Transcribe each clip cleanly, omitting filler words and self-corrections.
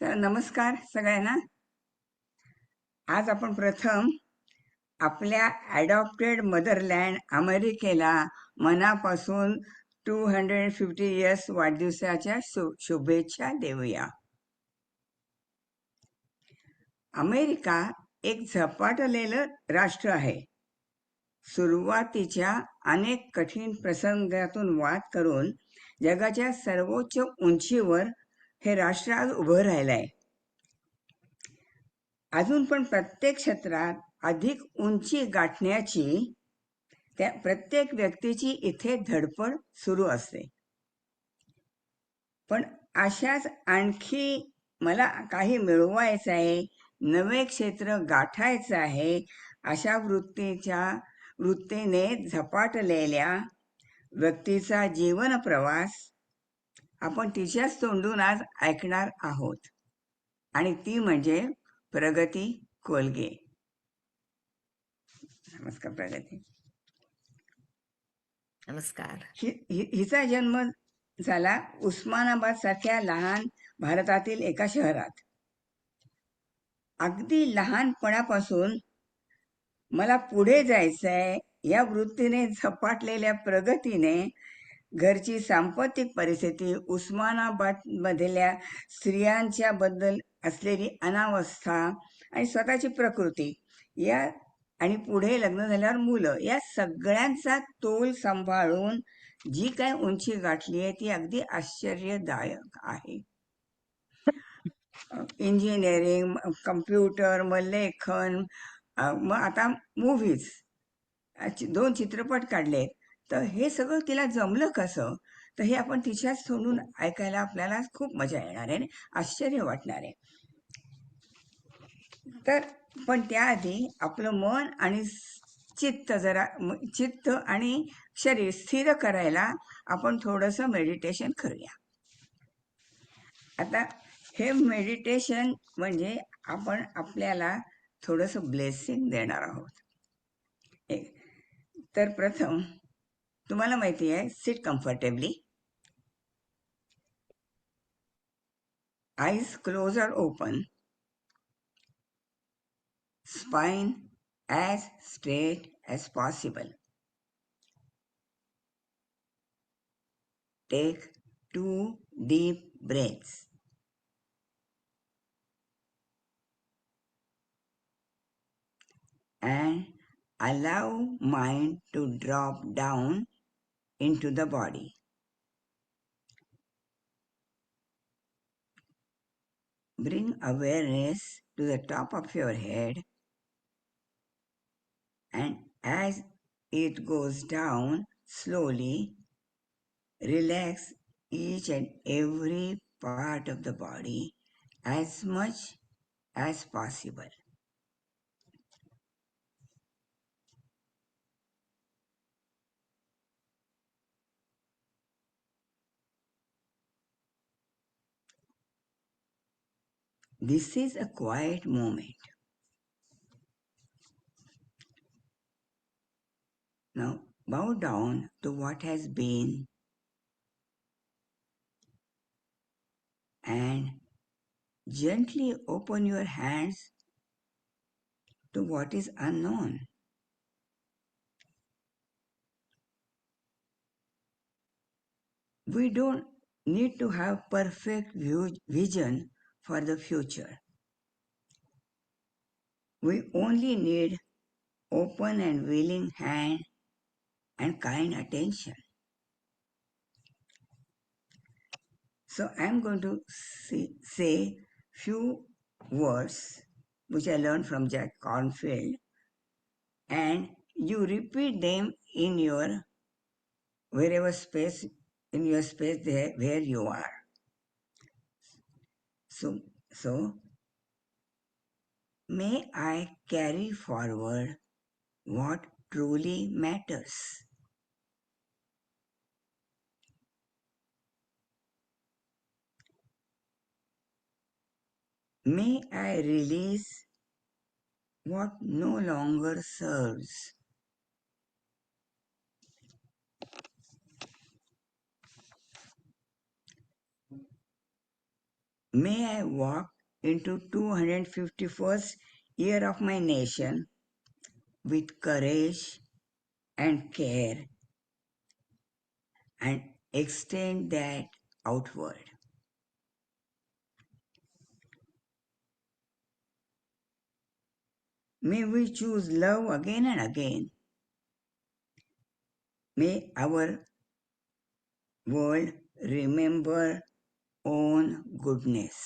तर नमस्कार सगळ्यांना. आज आपण प्रथम आपल्या ॲडॉप्टेड मदरलँड अमेरिकेला मनापासून 250 इयर्स वाढदिवसाच्या शुभेच्छा देऊया. अमेरिका एक झपाटलेलं राष्ट्र आहे. सुरुवातीच्या अनेक कठीण प्रसंगातून वाद करून जगाच्या सर्वोच्च उंचीवर हे राष्ट्र आज उभं राहिलं आहे. अजून पण प्रत्येक क्षेत्रात अधिक उंची गाठण्याची त्या प्रत्येक व्यक्तीची इथे धडपड सुरू असते. पण अशाच आणखी मला काही मिळवायचं आहे, नवे क्षेत्र गाठायचं आहे, अशा वृत्तीने झपाटलेल्या व्यक्तीचा जीवन प्रवास आपण तिच्याच तोंडून आज ऐकणार आहोत. आणि ती म्हणजे प्रगती कोलगे. नमस्कार प्रगती. नमस्कार. हिचा जन्म झाला उस्मानाबाद सारख्या लहान भारतातील एका शहरात. अगदी लहानपणापासून मला पुढे जायचंय या वृत्तीने झपाटलेल्या प्रगतीने घरची सांपत्तिक परिस्थिती, उस्मानाबाद मधल्या स्त्रियांच्या बद्दल असलेली अनावस्था आणि स्वतःची प्रकृती या आणि पुढे लग्न झाल्यावर मुलं, या सगळ्यांचा तोल सांभाळून जी काय उंची गाठली आहे ती अगदी आश्चर्यदायक आहे. इंजिनिअरिंग, कम्प्युटर, मग लेखन, मग आता मूव्हीज, 2 चित्रपट काढले. तर हे सगळं तिला जमलं कसं? तर हे आपण तिच्याच तोंडून ऐकायला आपल्याला खूप मजा येणार आहे, आश्चर्य वाटणार आहे. तर पण त्याआधी आपलं मन आणि चित्त आणि शरीर स्थिर करायला आपण थोडंसं मेडिटेशन करूया. आता हे मेडिटेशन म्हणजे आपण आपल्याला थोडंसं ब्लेसिंग देणार आहोत. तर प्रथम तुम्हाला माहिती आहे, sit comfortably, eyes closed or open, spine as straight as possible. Take 2 deep breaths. And allow mind to drop down into the body. Bring awareness to the top of your head, and as it goes down slowly, relax each and every part of the body as much as possible. This is a quiet moment. Now bow down to what has been and gently open your hands to what is unknown. We don't need to have perfect vision for the future. We only need open and willing hand and kind attention. So I'm going to say few words which I learned from Jack Cornfield, and you repeat them in your wherever space, in your space there where you are. So may I carry forward what truly matters. May I release what no longer serves. May I walk into 251st year of my nation with courage and care and extend that outward. May we choose love again and again. May our world remember own goodness.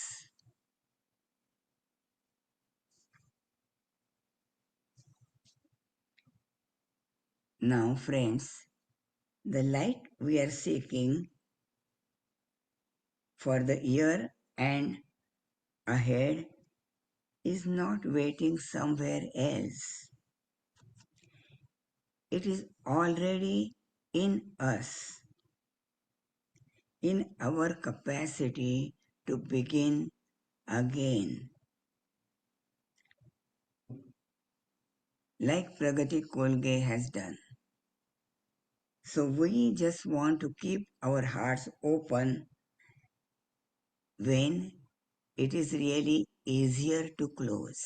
Now, friends, the light we are seeking for the year and ahead is not waiting somewhere else. It is already in us, in our capacity to begin again. Like Pragati Kolge has done. So we just want to keep our hearts open when it is really easier to close.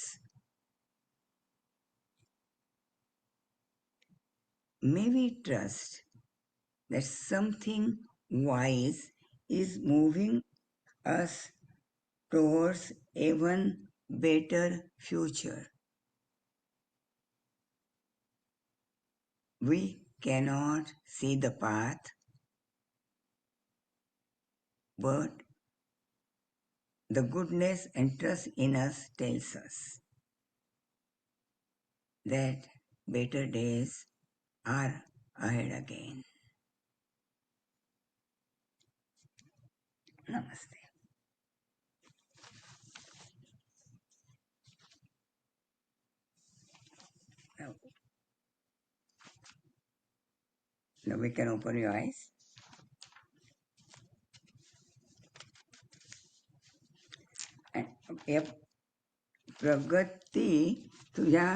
May we trust that something wise is moving us towards even better future. We cannot see the path, but the goodness and trust in us tells us that better days are ahead again. Namaste. Now we can open your eyes. And या प्रगती तुझ्या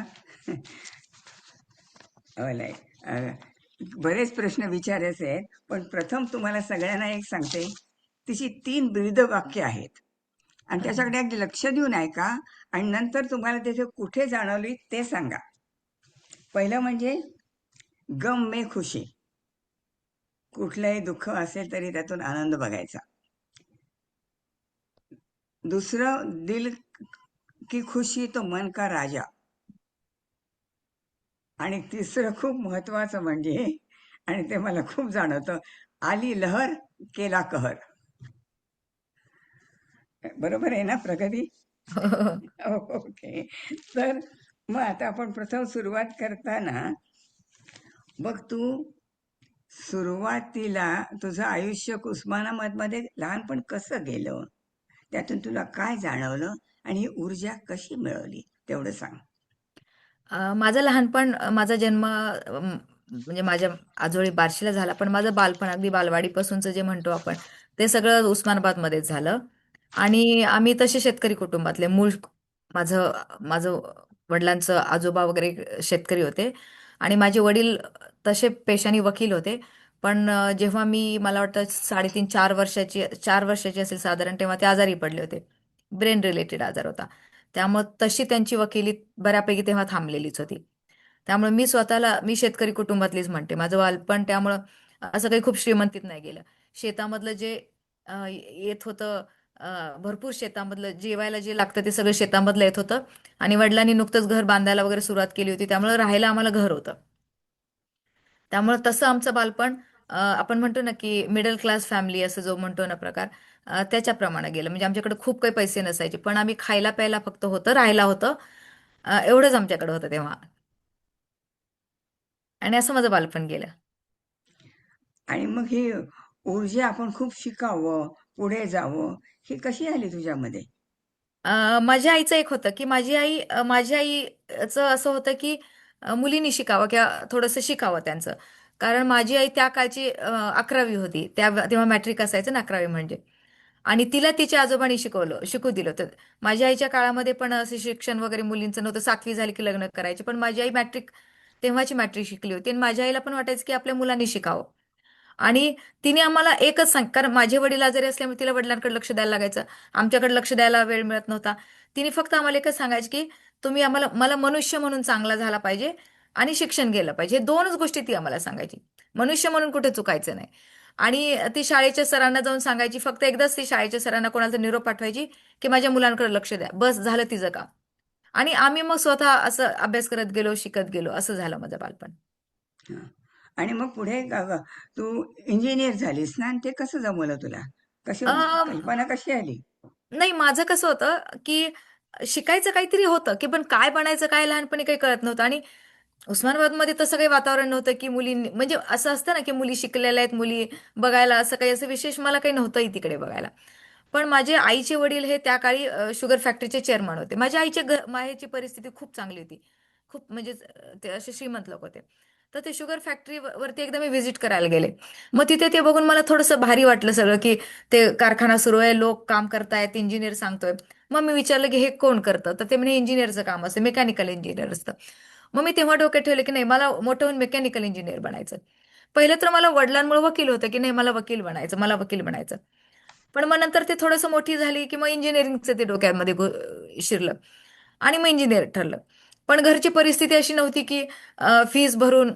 बरेच प्रश्न विचारायचे आहेत, पण प्रथम तुम्हाला सगळ्यांना एक सांगते, तिची 3 ब्रीद वाक्य आहेत आणि त्याच्याकडे अगदी लक्ष देऊन ऐका आणि नंतर तुम्हाला त्याचे कुठे जाणवली ते सांगा. पहिलं म्हणजे गम में खुशी. कुठलंही दुःख असेल तरी त्यातून आनंद बघायचा. दुसरं दिल की खुशी तो मन का राजा. आणि तिसरं खूप महत्वाचं म्हणजे, आणि ते मला खूप जाणवतं, आली लहर केला कहर. बरोबर आहे ना प्रगती? ओके. तर मग आता आपण प्रथम सुरुवात करताना बघ, तू सुरुवातीला तुझं आयुष्य उस्मानाबादमध्ये लहानपण कसं गेलं, त्यातून तुला काय जाणवलं आणि ही ऊर्जा कशी मिळवली तेवढं सांग. माझं लहानपण, माझा जन्म म्हणजे माझ्या आजोळी बार्शीला झाला, पण माझं बालपण अगदी बालवाडीपासूनचं जे म्हणतो आपण ते सगळं उस्मानाबादमध्येच झालं. आणि आम्ही तसे शेतकरी कुटुंबातले मूळ. माझं माझं वडिलांचं आजोबा वगैरे शेतकरी होते आणि माझे वडील तसे पेशाने वकील होते. पण जेव्हा मला वाटतं 3.5-4 वर्षाची असेल साधारण, तेव्हा ते आजारी पडले होते. ब्रेन रिलेटेड आजार होता. त्यामुळे तशी त्यांची वकिली बऱ्यापैकी तेव्हा थांबलेलीच होती. त्यामुळे मी शेतकरी कुटुंबातलीच म्हणते. माझं बालपण त्यामुळं असं काही खूप श्रीमंतीत नाही गेलं. शेतामधलं जे येत होतं, भरपूर शेतामधलं जेवायला जे लागतं ते सगळं शेतामधलं येत होतं. आणि वडिलांनी नुकतंच घर बांधायला वगैरे सुरुवात केली होती, त्यामुळे राहायला आम्हाला घर होतं. त्यामुळे तसं आमचं बालपण, आपण म्हणतो ना की मिडल क्लास फॅमिली असं जो म्हणतो ना प्रकार, त्याच्याप्रमाणे गेलं. म्हणजे आमच्याकडे खूप काही पैसे नसायचे, पण आम्ही खायला प्यायला फक्त होतं, राहायला होतं, एवढंच आमच्याकडे होतं तेव्हा. आणि असं माझं बालपण गेलं. आणि मग ही ऊर्जा, आपण खूप शिकावं, पुढे जावं, ही कशी आली तुझ्यामध्ये? माझ्या आईचं एक होतं की माझ्या आईचं असं होतं की मुलींनी शिकावं किंवा थोडंसं शिकावं त्यांचं. कारण माझी आई त्या काळची 11वी होती, तेव्हा मॅट्रिक असायचं ना 11वी म्हणजे. आणि तिला तिच्या आजोबांनी शिकू दिलं होतं. माझ्या आईच्या काळामध्ये पण असं शिक्षण वगैरे मुलींचं नव्हतं. 7वी झाली की लग्न करायचे. पण माझी आई तेव्हाची मॅट्रिक शिकली होती आणि माझ्या आईला पण वाटायचं की आपल्या मुलांनी शिकावं. आणि तिने आम्हाला एकच सांग, कारण माझे वडील आजारी असल्यामुळे तिला वडिलांकडे लक्ष द्यायला लागायचं, आमच्याकडे लक्ष द्यायला वेळ मिळत नव्हता. तिने फक्त आम्हाला एकच सांगायची की तुम्ही आम्हाला, मला मनुष्य म्हणून चांगला झाला पाहिजे आणि शिक्षण गेलं पाहिजे, हे दोनच गोष्टी ती आम्हाला सांगायची. मनुष्य म्हणून कुठे चुकायचं नाही. आणि ती शाळेच्या सरांना जाऊन सांगायची, फक्त एकदाच ती शाळेच्या सरांना कोणाला तरी निरोप पाठवायची की माझ्या मुलांकडे लक्ष द्या, बस झालं तिचं काम. आणि आम्ही मग स्वतः असं अभ्यास करत गेलो, शिकत गेलो, असं झालं माझं बालपण. हा. आणि मग पुढे तू इंजिनियर झालीस ना, आणि ते कसं जमवलं तुला? कशी अं, कल्पना कशी आली? नाही, माझं कसं होतं की शिकायचं काहीतरी होतं, की पण काय बनायचं काय लहानपणी काही कळत नव्हतं. आणि उस्मानाबादमध्ये तसं काही वातावरण नव्हतं की मुलींनी, म्हणजे असं असतं ना की मुली शिकलेल्या आहेत, मुली बघायला, असं काही असं विशेष मला काही नव्हतंही तिकडे बघायला. पण माझे आईचे वडील हे त्या काळी शुगर फॅक्टरीचे चेअरमन होते. माझ्या आईच्या माहेरची परिस्थिती खूप चांगली होती, खूप म्हणजे ते असे श्रीमंत लोक होते. तर ते शुगर फॅक्टरी वरती एकदा मी व्हिजिट करायला गेले. मग तिथे ते बघून मला थोडंसं भारी वाटलं सगळं, की ते कारखाना सुरू आहे, लोक काम करतायत, इंजिनियर सांगतोय. मग मी विचारलं की हे कोण करतं, तर ते म्हणे इंजिनियरचं काम असतं, मेकॅनिकल इंजिनियर असतं. मग मी तेव्हा डोक्यात ठेवलं की नाही, मला मोठं होऊन मेकॅनिकल इंजिनियर बनायचं. पहिलं तर मला वडिलांमुळे वकील होतं की नाही, मला वकील बनायचं, मला वकील बनायचं. पण मग नंतर ते थोडंसं मोठी झाली की मग इंजिनिअरिंगचं ते डोक्यामध्ये शिरलं आणि मग इंजिनियर ठरलं. पण घरची परिस्थिती अशी नव्हती की फीस भरून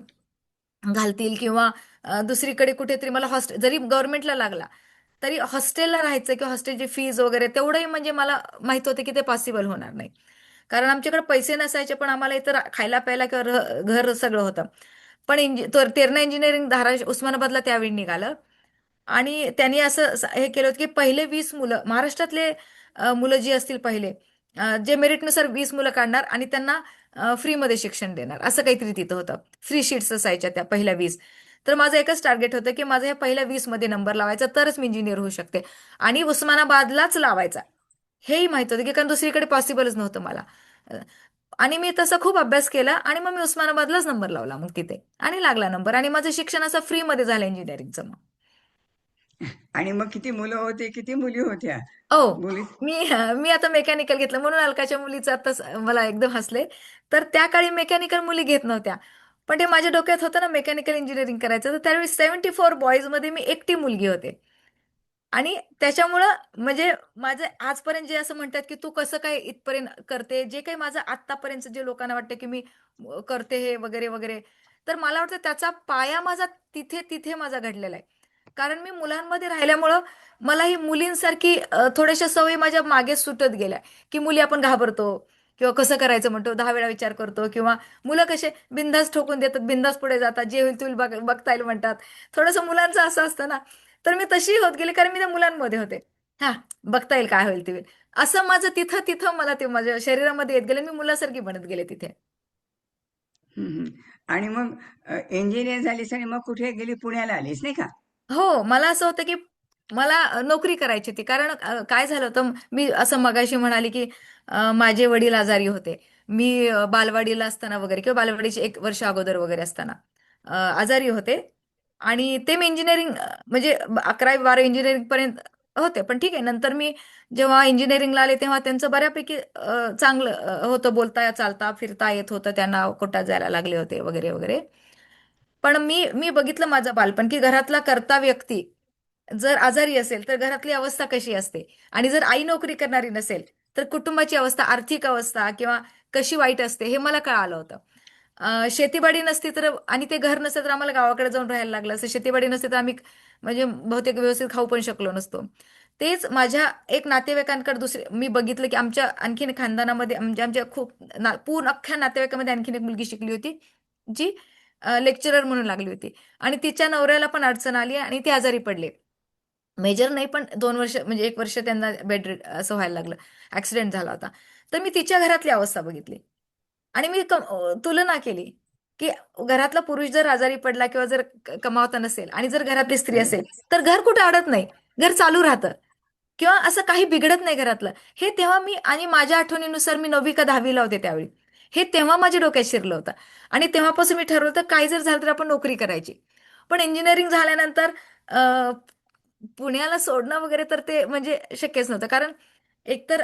घालतील, किंवा दुसरीकडे कुठेतरी मला हॉस्टेल जरी गव्हर्नमेंटला लागला तरी हॉस्टेलला राहायचं, किंवा हॉस्टेलची फीज वगैरे तेवढंही म्हणजे मला माहित होतं की ते पॉसिबल होणार नाही. कारण आमच्याकडे पैसे नसायचे, पण आम्हाला इतर खायला प्यायला किंवा घर सगळं होतं. पण तेरणा इंजिनिअरिंग धाराशिव उस्मानाबादला त्यावेळी निघालं. आणि त्यांनी असं हे केलं होतं की पहिले 20 मुलं महाराष्ट्रातले मुलं जी असतील पहिले, जे मेरिटनुसार 20 मुलं काढणार आणि त्यांना फ्रीमध्ये शिक्षण देणार, असं काहीतरी तिथं होतं. फ्री शीट्स असायच्या त्या पहिल्या 20. तर माझं एकच टार्गेट होतं की माझं ह्या पहिल्या 20 मध्ये नंबर लावायचा, तरच मी इंजिनियर होऊ शकते. आणि उस्मानाबादलाच लावायचा, हेही माहित होतं की कारण दुसरीकडे पॉसिबलच नव्हतं मला. अ, आणि मी तसा खूप अभ्यास केला आणि मग मी उस्मानाबादलाच नंबर लावला मग तिथे, आणि लागला नंबर, आणि माझं शिक्षण असं फ्रीमध्ये झालं इंजिनिअरिंगचं मग. आणि मग किती मुलं होते, किती मुली होत्या? ओ, मुली? मी आता मेकॅनिकल घेतलं म्हणून अलकाच्या मुलीचं आता मला एकदम हसले. तर त्या काळी मेकॅनिकल मुली घेत नव्हत्या. पण ते माझ्या डोक्यात होतं ना मेकॅनिकल इंजिनिअरिंग करायचं, तर त्यावेळी 74 बॉईजमध्ये मी एकटी मुलगी होते. आणि त्याच्यामुळं म्हणजे माझं आजपर्यंत जे असं म्हणतात की तू कसं काय इथपर्यंत करते, जे काही माझं आत्तापर्यंत जे लोकांना वाटतं की मी करते हे वगैरे वगैरे, तर मला वाटतं त्याचा पाया माझा तिथे तिथे माझा घडलेला आहे. कारण मी मुलांमध्ये राहिल्यामुळं मला ही मुलींसारखी थोड्याशा सवयी माझ्या मागे सुटत गेल्या, की मुली आपण घाबरतो, किंवा कसं करायचं म्हणतो, 10 वेळा विचार करतो, किंवा मुलं कसे बिंदास ठोकून देतात, बिंदास पुढे जातात, जे होईल ते होईल, बघता येईल म्हणतात. थोडंसं मुलांचं असं असतं ना. तर मी तशी होत गेली कारण मी त्या मुलांमध्ये होते. हा, बघता येईल काय होईल ते होईल, असं माझं तिथं तिथं मला ते माझ्या शरीरामध्ये येत गेलं, मी मुलासारखी बनत गेले तिथे. हं, हं. आणि मग इंजिनियर झालीस आणि मग कुठे गेली? पुण्याला आलीस नाही का? हो, मला असं होतं की मला नोकरी करायची होती. कारण काय झालं होतं, मी असं मगाशी म्हणाले की माझे वडील आजारी होते. मी बालवाडीला असताना वगैरे, किंवा बालवाडीचे 1 वर्ष अगोदर वगैरे असताना आजारी होते. आणि ते मी इंजिनिअरिंग म्हणजे 11वी 12वी इंजिनिअरिंग पर्यंत होते. पण ठीक आहे, नंतर मी जेव्हा इंजिनिअरिंगला आले तेव्हा त्यांचं बऱ्यापैकी चांगलं होतं, बोलता चालता फिरता येत होतं त्यांना, कोर्टात जायला लागले होते वगैरे वगैरे. पण मी बघितलं माझं बालपण, की घरातला कर्ता व्यक्ती जर आजारी असेल तर घरातली अवस्था कशी असते, आणि जर आई नोकरी करणारी नसेल तर कुटुंबाची अवस्था, आर्थिक अवस्था किंवा कशी वाईट असते, हे मला कळालं होतं. शेतीबाडी नसती तर, आणि ते घर नसतं तर आम्हाला गावाकडे जाऊन राहायला लागलं असं. शेतीबाडी नसते तर आम्ही म्हणजे बहुतेक व्यवस्थित खाऊ पण शकलो नसतो. तेच माझ्या एक नातेवाईकांकडे दुसरे मी बघितलं, की आमच्या आणखीन खानदानामध्ये, म्हणजे आमच्या खूप पूर्ण अख्ख्या नातेवाईकामध्ये आणखीन एक मुलगी शिकली होती, जी लेक्चरर म्हणून लागली होती. आणि तिच्या नवऱ्याला पण अडचण आली आणि ते आजारी पडले. मेजर नाही, पण 2 वर्ष, म्हणजे 1 वर्ष त्यांना बेड रेट असं व्हायला लागलं. ऍक्सिडेंट झाला होता. तर मी तिच्या घरातली अवस्था बघितली. आणि मी तुलना केली, की घरातला पुरुष जर आजारी पडला किंवा जर कमावता नसेल, आणि जर घरातली स्त्री असेल, तर घर कुठे अडत नाही, घर चालू राहतं, किंवा असं काही बिघडत नाही घरातलं. हे तेव्हा मी, आणि माझ्या आठवणीनुसार मी 9वी का 10वीला होते त्यावेळी, हे तेव्हा माझ्या डोक्यात शिरलं होतं. आणि तेव्हापासून मी ठरवलं होतं काही जर झालं तर आपण नोकरी करायची. पण इंजिनिअरिंग झाल्यानंतर पुण्याला सोडणं वगैरे तर ते म्हणजे शक्यच नव्हतं. कारण एकतर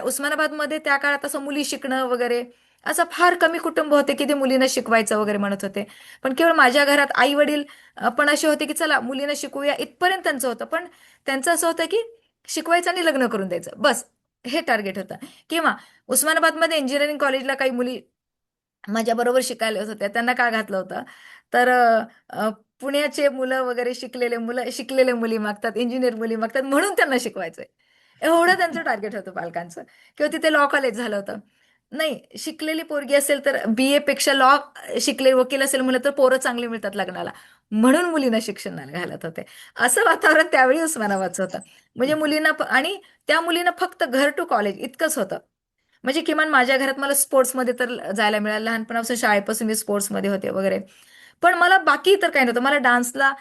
उस्मानाबादमध्ये त्या काळात असं मुली शिकणं वगैरे असं फार कमी कुटुंब होते की ते मुलींना शिकवायचं वगैरे म्हणत होते. पण केवळ माझ्या घरात आई वडील पण असे होते की चला मुलींना शिकवूया इथपर्यंत त्यांचं होतं. पण त्यांचं असं होतं की शिकवायचं आणि लग्न करून द्यायचं बस, हे टार्गेट होतं. किंवा उस्मानाबादमध्ये इंजिनिअरिंग कॉलेजला काही मुली माझ्या बरोबर शिकायला येत होत्या, त्यांना का घातलं होतं तर अ, पुण्याचे मुलं वगैरे शिकलेले मुलं शिकलेले मुली मागतात, इंजिनियर मुली मागतात म्हणून त्यांना शिकवायचंय. एवढं त्यांचं टार्गेट होतं पालकांचं. किंवा तिथे लॉ कॉलेज झालं होतं. नाही, शिकलेली पोरगी असेल तर BA पेक्षा लॉ शिकले वकील असेल मुलं तर पोरं चांगली मिळतात लग्नाला, म्हणून मुलींना शिक्षणाला घालत होते. असं वातावरण त्यावेळी उस्मानाबादचं होतं. म्हणजे मुलींना आणि त्या मुलींना फक्त घर टू कॉलेज इतकंच होतं. म्हणजे किमान माझ्या घरात मला स्पोर्ट्समध्ये तर जायला मिळालं. लहानपणापासून शाळेपासून मी स्पोर्ट्समध्ये होते वगैरे. पण मला बाकी तर काही नव्हतं. मला डान्सला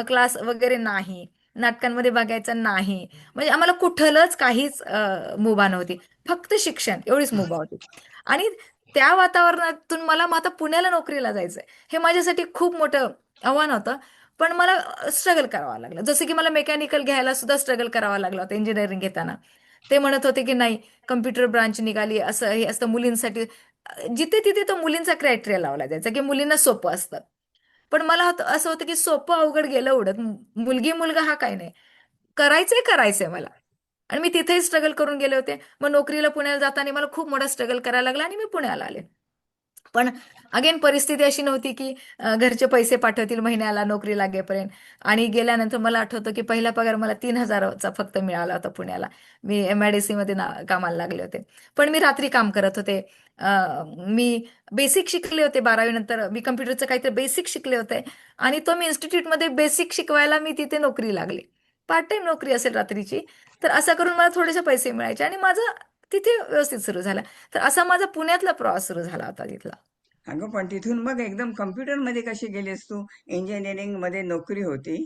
क्लास वगैरे नाही. नाटकांमध्ये बघायचं नाही. म्हणजे आम्हाला कुठलंच काहीच मुभा नव्हती. फक्त शिक्षण एवढीच मुभा होती. आणि त्या वातावरणातून मला मग आता पुण्याला नोकरीला जायचंय. हे माझ्यासाठी खूप मोठं आव्हान होतं. पण मला स्ट्रगल करावं लागलं. जसं की मला मेकॅनिकल घ्यायला सुद्धा स्ट्रगल करावा लागला होता इंजिनिअरिंग घेताना. ते म्हणत होते की नाही, कम्प्युटर ब्रांच निघाली असं हे असतं मुलींसाठी. जिथे तिथे तो मुलींचा क्रायटेरिया लावला जायचा की मुलींना सोपं असतं. पण मला असं होतं की सोपं अवघड गेलं उडत. मुलगी मुलगा हा काही नाही. करायचंय करायचंय मला. आणि मी तिथेही स्ट्रगल करून गेले होते. मग नोकरीला पुण्याला जाताना मला खूप मोठा स्ट्रगल करायला लागला आणि मी पुण्याला आले. पण अगेन परिस्थिती अशी नव्हती की घरचे पैसे पाठवतील महिन्याला नोकरी लागेपर्यंत. आणि गेल्यानंतर मला आठवतं की पहिला पगार मला 3,000चा फक्त मिळाला होता पुण्याला. मी MIDC मध्ये कामाला लागले होते. पण मी रात्री काम करत होते. मी बेसिक शिकले होते 12वी नंतर. मी कम्प्युटरचं काहीतरी बेसिक शिकले होते. आणि तो मी इन्स्टिट्यूटमध्ये बेसिक शिकवायला मी तिथे नोकरी लागली. पार्ट टाइम नोकरी असेल रात्रीची. तर असं करून मला थोडेसे पैसे मिळायचे आणि माझं तिथे व्यवस्थित सुरू झालं. तर असा माझा पुण्यातला प्रवास सुरू झाला होता तिथला. अगं पण तिथून मग एकदम कम्प्युटरमध्ये कशी गेलीस तू? इंजिनिअरिंगमध्ये नोकरी होती,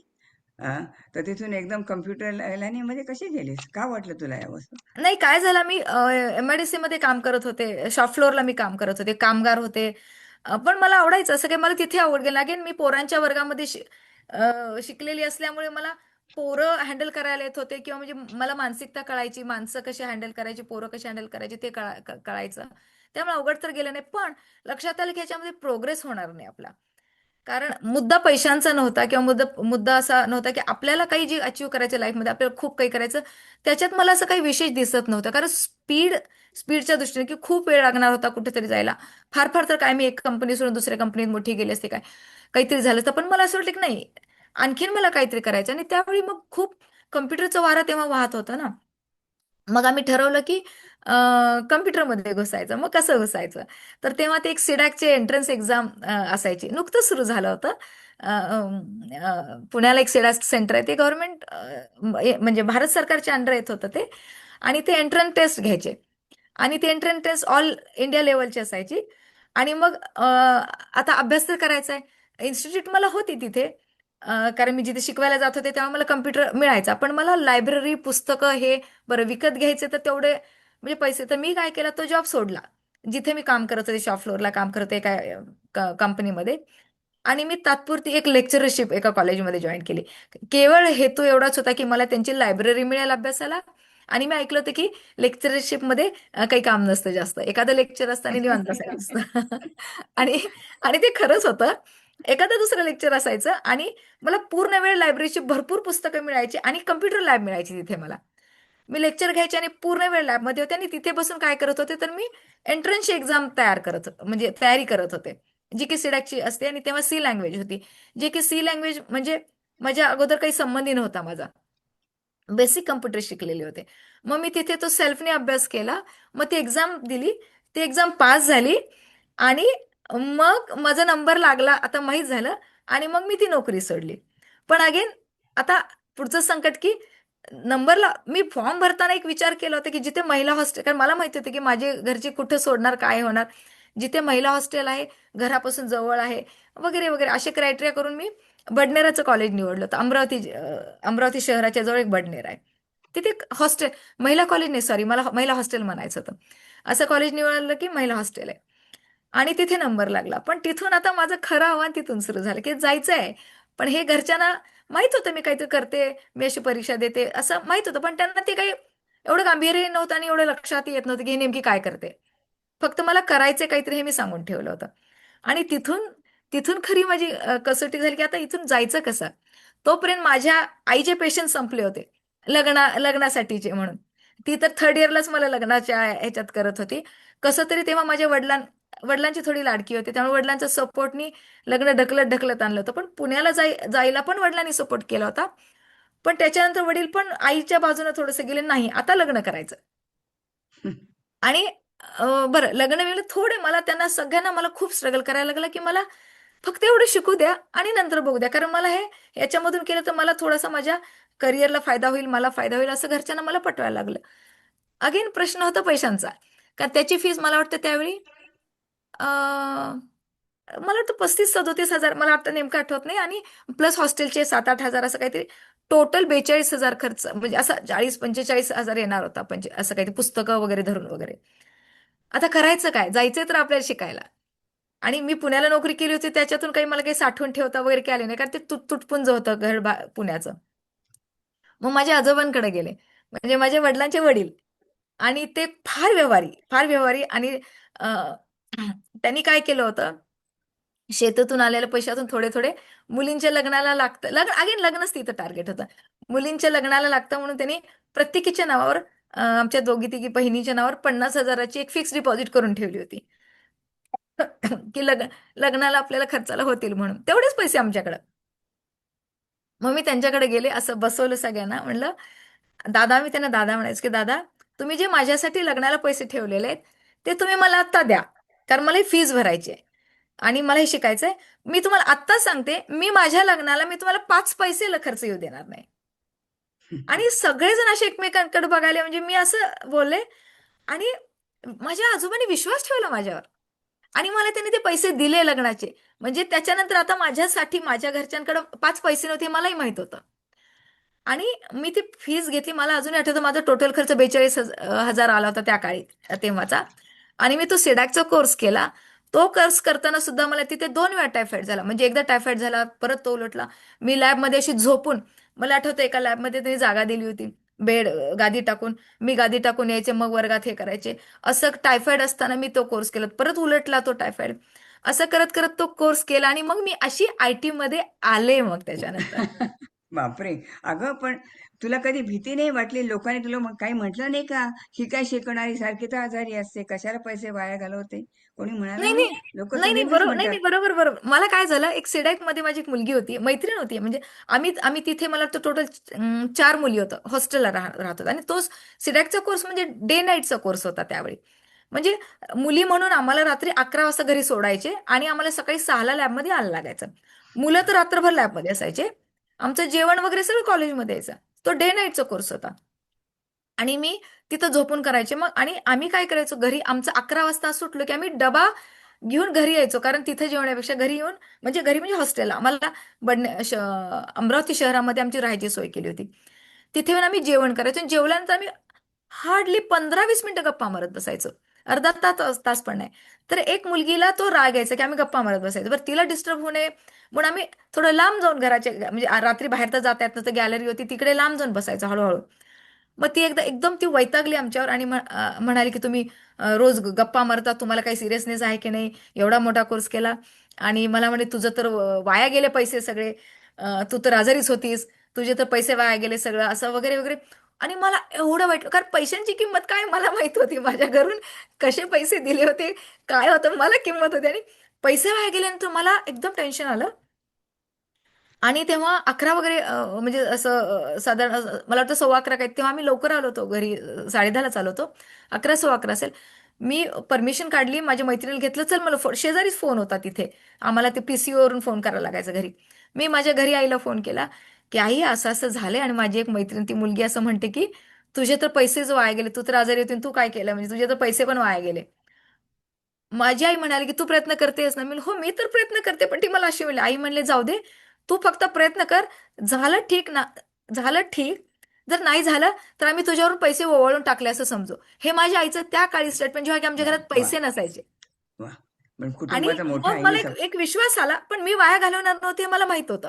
हा, तर तिथून एकदम कम्प्युटर लाईनीमध्ये कशी गेलीस? का वाटलं तुला या वस्तू? नाही, काय झालं, मी MIDC मध्ये काम करत होते. शॉप फ्लोअरला मी काम करत होते. कामगार होते. पण मला आवडायचं असं काही मला तिथे आवड गेलं. अगेन मी पोरांच्या वर्गामध्ये शिकलेली असल्यामुळे मला पोरं हँडल करायला येत होते किंवा म्हणजे मला मानसिकता कळायची. माणसं कशी हँडल करायची, पोरं कशी हँडल करायची ते कळायचं. त्यामुळे अवघड तर गेलं नाही. पण लक्षात आलं की ह्याच्यामध्ये प्रोग्रेस होणार नाही आपला. कारण मुद्दा पैशांचा नव्हता किंवा मुद्दा मुद्दा असा नव्हता की आपल्याला काही जी अचीव्ह करायचं लाईफमध्ये आपल्याला खूप काही करायचं. त्याच्यात मला असं काही विशेष दिसत नव्हतं. कारण स्पीडच्या दृष्टीने की खूप वेळ लागणार होता कुठेतरी जायला. फार फार तर काय मी एक कंपनी सोडून दुसऱ्या कंपनीत मोठी गेली असते काय, काहीतरी झालं असतं. पण मला असं वाटलं की नाही, आणखीन मला काहीतरी करायचं. आणि त्यावेळी मग खूप कम्प्युटरचा वारा तेव्हा वाहत होता ना. मग आम्ही ठरवलं की कम्प्युटरमध्ये घुसायचं. मग कसं घुसायचं? तर तेव्हा ते एक सिडॅकचे एंट्रन्स एक्झाम असायची. नुकतंच सुरू झालं होतं. पुण्याला एक सिडॅक सेंटर आहे. ते गव्हर्नमेंट म्हणजे भारत सरकारच्या अंडर येत होतं ते. आणि ते एंट्रन्स टेस्ट घ्यायचे. आणि ती एंट्रन्स टेस्ट ऑल इंडिया लेवलची असायची. आणि मग आता अभ्यास तर करायचा आहे. इन्स्टिट्यूट मला होती तिथे. कारण मी जिथे शिकवायला जात होते तेव्हा मला कम्प्युटर मिळायचा. पण मला लायब्ररी, पुस्तकं हे बरं विकत घ्यायचे तर तेवढे म्हणजे पैसे. तर मी काय केलं, तो जॉब सोडला. जिथे मी काम करत होते, शॉप फ्लोअरला काम करत होते एका कंपनीमध्ये. आणि मी तात्पुरती एक लेक्चरशिप एका कॉलेजमध्ये जॉईन केली. केवळ हेतू एवढाच होता की मला त्यांची लायब्ररी मिळेल अभ्यासाला. आणि मी ऐकलं होतं की लेक्चरशिपमध्ये काही काम नसतं जास्त. एखादं लेक्चर असतं आणि निवांत बसायचं असतं. आणि आणि ते खरंच होतं. एखादं दुसरं लेक्चर असायचं आणि मला पूर्ण वेळ लायब्ररीची भरपूर पुस्तकं मिळायची आणि कम्प्युटर लॅब मिळायची तिथे मला. मी लेक्चर घ्यायचे आणि पूर्ण वेळ लॅबमध्ये होते आणि तिथे बसून काय करत होते तर मी एंट्रन्सची एक्झाम तयार करत म्हणजे तयारी करत होते. जी की सिडॅकची असते आणि तेव्हा सी लँग्वेज होती. जी की सी लँग्वेज म्हणजे माझ्या अगोदर काही संबंधी नव्हता माझा. बेसिक कम्प्युटर शिकलेले होते. मग मी तिथे तो सेल्फने अभ्यास केला. मग ती एक्झाम दिली. ती एक्झाम पास झाली. आणि मग माझा नंबर लागला आता माहीत झालं. आणि मग मी ती नोकरी सोडली. पण अगेन आता पुढचं संकट की नंबरला मी फॉर्म भरताना एक विचार केला होता की जिथे महिला हॉस्टेल, कारण मला माहिती होतं की माझे घरचे कुठे सोडणार, काय होणार. जिथे महिला हॉस्टेल आहे, घरापासून जवळ आहे वगैरे वगैरे असे क्रायटेरिया करून मी बडनेराचं कॉलेज निवडलं होतं. अमरावती शहराच्या जवळ एक बडनेर आहे. तिथे हॉस्टेल, महिला कॉलेज नाही, सॉरी, मला महिला हॉस्टेल म्हणायचं होतं. असं कॉलेज निवडलं की महिला हॉस्टेल आहे. आणि तिथे नंबर लागला. पण तिथून आता माझं खरं आव्हान तिथून सुरू झालं की जायचं आहे. पण हे घरच्यांना माहित होतं मी काहीतरी करते, मी अशी परीक्षा देते असं माहित होतं. पण त्यांना ते काही एवढं गांभीर्य नव्हतं आणि एवढं लक्षात येत नव्हतं की हे नेमकी काय करते. फक्त मला करायचे काहीतरी हे मी सांगून ठेवलं होतं. आणि तिथून तिथून खरी माझी कसोटी झाली की आता इथून जायचं कसं. तोपर्यंत माझ्या आईचे पेशन्स संपले होते लग्नासाठीचे म्हणून. ती तर थर्ड इयरलाच मला लग्नाच्या ह्याच्यात करत होती. कसं तरी तेव्हा माझ्या वडिलांची थोडी लाडकी होती, त्यामुळे वडिलांच्या सपोर्टनी लग्न ढकलत ढकलत आणलं होतं. पण पुण्याला जायला पण वडिलांनी सपोर्ट केला होता. पण त्याच्यानंतर वडील पण आईच्या बाजूने थोडंसं गेले, नाही आता लग्न करायचं. आणि बरं लग्न वेळेला थोडे मला त्यांना सगळ्यांना मला खूप स्ट्रगल करायला लागला की मला फक्त एवढं शिकू द्या आणि नंतर बघू द्या, कारण मला हे याच्यामधून केलं तर मला थोडासा माझ्या करिअरला फायदा होईल, मला फायदा होईल असं घरच्यांना मला पटवायला लागलं. अगेन प्रश्न होता पैशांचा, कारण त्याची फीस मला वाटतं त्यावेळी मला वाटतं 35-37 हजार, मला आता नेमकं आठवत नाही, आणि प्लस हॉस्टेलचे 7-8 हजार असं काहीतरी, टोटल 42 हजार खर्च, म्हणजे असा 40-45 हजार येणार होता, म्हणजे असं काहीतरी पुस्तकं वगैरे धरून वगैरे. आता करायचं काय, जायचंय तर आपल्याला शिकायला. आणि मी पुण्याला नोकरी केली होती, त्याच्यातून काही मला काही साठवून ठेवता वगैरे काही आले नाही, कारण ते तुटपुंज होतं घर पुण्याचं. मग माझ्या आजोबांकडे गेले, म्हणजे माझ्या वडिलांचे वडील. आणि ते फार व्यवहारी आणि अं, त्यांनी काय केलं होतं, शेतातून आलेल्या पैशातून थोडे थोडे मुलींच्या लग्नाला लागतं, अगेन लग्नच तिथं टार्गेट होतं, मुलींच्या लग्नाला लागतं म्हणून त्यांनी प्रत्येकीच्या नावावर, आमच्या दोघी तिघी बहिणीच्या नावावर 50 हजाराची एक फिक्स डिपॉझिट करून ठेवली होती. की लग्नाला आपल्याला खर्चाला होतील म्हणून तेवढेच पैसे आमच्याकडे. मग मी त्यांच्याकडे गेले, असं बसवलं सगळ्यांना, म्हणलं दादा, मी त्यांना दादा म्हणायचं की दादा, तुम्ही जे माझ्यासाठी लग्नाला पैसे ठेवलेले आहेत ते तुम्ही मला आत्ता द्या, कारण मला ही फीज भरायची आहे आणि मला हे शिकायचंय. मी तुम्हाला आत्ताच सांगते, मी माझ्या लग्नाला मी तुम्हाला 5 पैसे खर्च येऊ देणार नाही. आणि सगळेजण असे एकमेकांकडे बघायला, म्हणजे मी असं बोलले. आणि माझ्या आजोबांनी विश्वास ठेवला माझ्यावर, आणि मला त्यांनी ते पैसे दिले लग्नाचे. म्हणजे त्याच्यानंतर आता माझ्यासाठी माझ्या घरच्यांकडे 5 पैसे नव्हते, मलाही माहित होतं. आणि मी ती फीस घेतली. मला अजूनही आठवतं, माझा टोटल खर्च 42 हजार आला होता त्या काळी, तेव्हाचा. आणि मी तो सिडॅकचा कोर्स केला. तो कोर्स करताना सुद्धा मला तिथे 2 वेळा टायफॉइड झाला, म्हणजे एकदा टायफॉइड झाला, परत तो उलटला. मी लॅबमध्ये अशी झोपून, मला आठवतं एका लॅबमध्ये त्यांनी जागा दिली होती, बेड, गादी टाकून, मी गादी टाकून यायचे, मग वर्गात हे करायचे. असं टायफॉइड असताना मी तो कोर्स केला, परत उलटला तो टायफॉइड. असं करत करत तो कोर्स केला, आणि मग मी अशी IT मध्ये आले मग त्याच्यानंतर. बापरे! अगं, पण तुला कधी भीती नाही वाटली? लोकांनी तुला मग काही म्हटलं नाही का? ही काय शिकणारी सारखी तर आजारी असते, कशाला पैसे वाया घालवते? कोणी म्हणालं नाही नाही? नाही लोक तर नाही नाही नेहमीच बरोबर, नाही म्हणतात. नाही, बरोबर बरोबर. मला काय झालं, एक सिडॅक मध्ये माझी एक मुलगी होती, मैत्रीण होती, म्हणजे आम्ही आम्ही तिथे, मला वाटतं टोटल 4 मुली होतं, हॉस्टेलला राहत होता. आणि तोच सिडॅकचा कोर्स म्हणजे डे नाईटचा कोर्स होता त्यावेळी. म्हणजे मुली म्हणून आम्हाला रात्री 11 वाजता घरी सोडायचे आणि आम्हाला सकाळी 6ला लॅबमध्ये आलं लागायचं. मुलं तर रात्रभर लॅबमध्ये असायचे. आमचं जेवण वगैरे सगळं कॉलेजमध्ये यायचं. तो डे नाईटचा कोर्स होता. आणि मी तिथं झोपून करायचे मग. आणि आम्ही काय करायचो, घरी आमचं 11 वाजता सुटलो की आम्ही डबा घेऊन घरी यायचो, कारण तिथे जेवण्यापेक्षा घरी येऊन, म्हणजे हॉस्टेलला आम्हाला अमरावती शहरामध्ये आमची राहायची सोय केली होती. तिथे येऊन आम्ही जेवण करायचो, आणि जेवल्यानंतर आम्ही हार्डली 15-20 मिनिटं गप्पा मारत बसायचो. अर्धा तास तास पण नाही. तर एक मुलगीला तो राग यायचा की आम्ही गप्पा मारत बसायचो, बरं तिला डिस्टर्ब होऊ नये म्हणून आम्ही थोडं लांब जाऊन घराचे, म्हणजे रात्री बाहेर तर जाता येत नव्हतं, गॅलरी होती तिकडे लांब जाऊन बसायचो हळूहळू. मग ती एकदा एकदम ती वैतागली आमच्यावर, आणि म्हणाली की तुम्ही रोज गप्पा मारता, तुम्हाला काही सिरियसनेस आहे की नाही, एवढा मोठा कोर्स केला. आणि मला म्हणे तुझं तर वाया गेले पैसे सगळे, तू तर आजारीच होतीस, तुझे तर पैसे वाया गेले सगळं, असं वगैरे वगैरे. आणि मला एवढं वाईट, कारण पैशांची किंमत काय मला माहित होती, माझ्या घरून कसे पैसे दिले होते, काय होतं मला किंमत होती. आणि पैसे वाया गेल्यानंतर मला एकदम टेन्शन आलं. आणि तेव्हा 11 वगैरे, म्हणजे असं साधारण मला वाटतं 11:15 काय, तेव्हा आम्ही लवकर आलो होतो घरी, 10:30लाच आलो होतो. 11, 11:15 असेल. मी परमिशन काढली, माझ्या मैत्रिणीला घेतलं, चल मला शेजारीच फोन होता तिथे, आम्हाला ते PCO वरून फोन करायला लागायचं घरी. मी माझ्या घरी आईला फोन केला की आई, असं असं झालंय, आणि माझी एक मैत्रीण, ती मुलगी असं म्हणते की तुझे तर पैसेच वाया गेले, तू तर आजारी होती आणि तू काय केलं, म्हणजे तुझे तर पैसे पण वाया गेले. माझी आई म्हणाली की तू प्रयत्न करतेस ना, मी हो मी तर प्रयत्न करते, पण ती मला अशी म्हणली. आई म्हणले जाऊ दे, तू फक्त प्रयत्न कर, झालं ठीक ना, झालं ठीक, जर नाही झालं तर आम्ही तुझ्यावरून पैसे ओवाळून टाकले असं समजू. हे माझ्या आईचं त्या काळी स्टेटमेंट, जेव्हा की आमच्या वा, घरात वा, पैसे नसायचे. वा. पण आणि कुटुंबाचा मोठा मग ही मला एक एक विश्वास आला, पण मी वाया घालवणार नव्हते हे मला माहित होतं.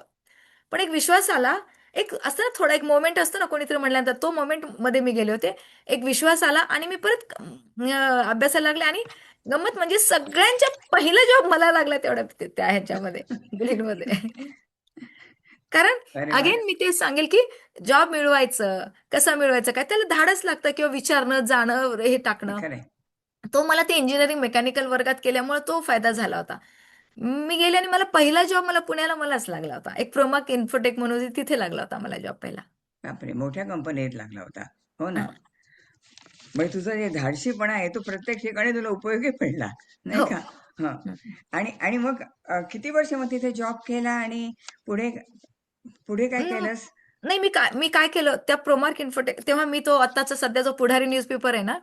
पण एक विश्वास आला, एक असतं ना, थोडा एक मोमेंट असतो ना, कोणीतरी म्हणल्यानंतर तो मोमेंट मध्ये मी गेले होते. एक विश्वास आला आणि मी परत अभ्यासाला लागले. आणि गंमत म्हणजे सगळ्यांच्या पहिला जॉब मला लागला तेवढ्या त्या ह्याच्यामध्ये, ग्रीनमध्ये. कारण अरे वा. अगेन मी तेच सांगेल की जॉब मिळवायचं, कसं मिळवायचं काय, त्याला धाडस लागतं किंवा विचारणं, जाणं, हे टाकणं. खरंय. तो मला ते इंजिनिअरिंग मेकॅनिकल वर्गात केल्यामुळे तो फायदा झाला होता. मी गेले आणि मला पहिला जॉब मला पुण्याला मलाच लागला होता. एक प्रोमाक इन्फोटेक म्हणून होती, तिथे लागला होता मला जॉब पहिला. बापरे, मोठ्या कंपनीत लागला होता. हो ना. हं. म्हणजे तुझा जे धाडशीपणा आहे तो प्रत्येक ठिकाणी तुला उपयोगी पडला, नाही हो. का? हा. हं. आणि आणि मग किती वर्ष मग तिथे जॉब केला आणि पुढे पुढे काय हं, केलंस? नाही मी काय केलं त्या प्रोमार्क इन्फोटेक, तेव्हा मी तो आत्ताचा सध्या जो पुढारी न्यूजपेपर आहे ना,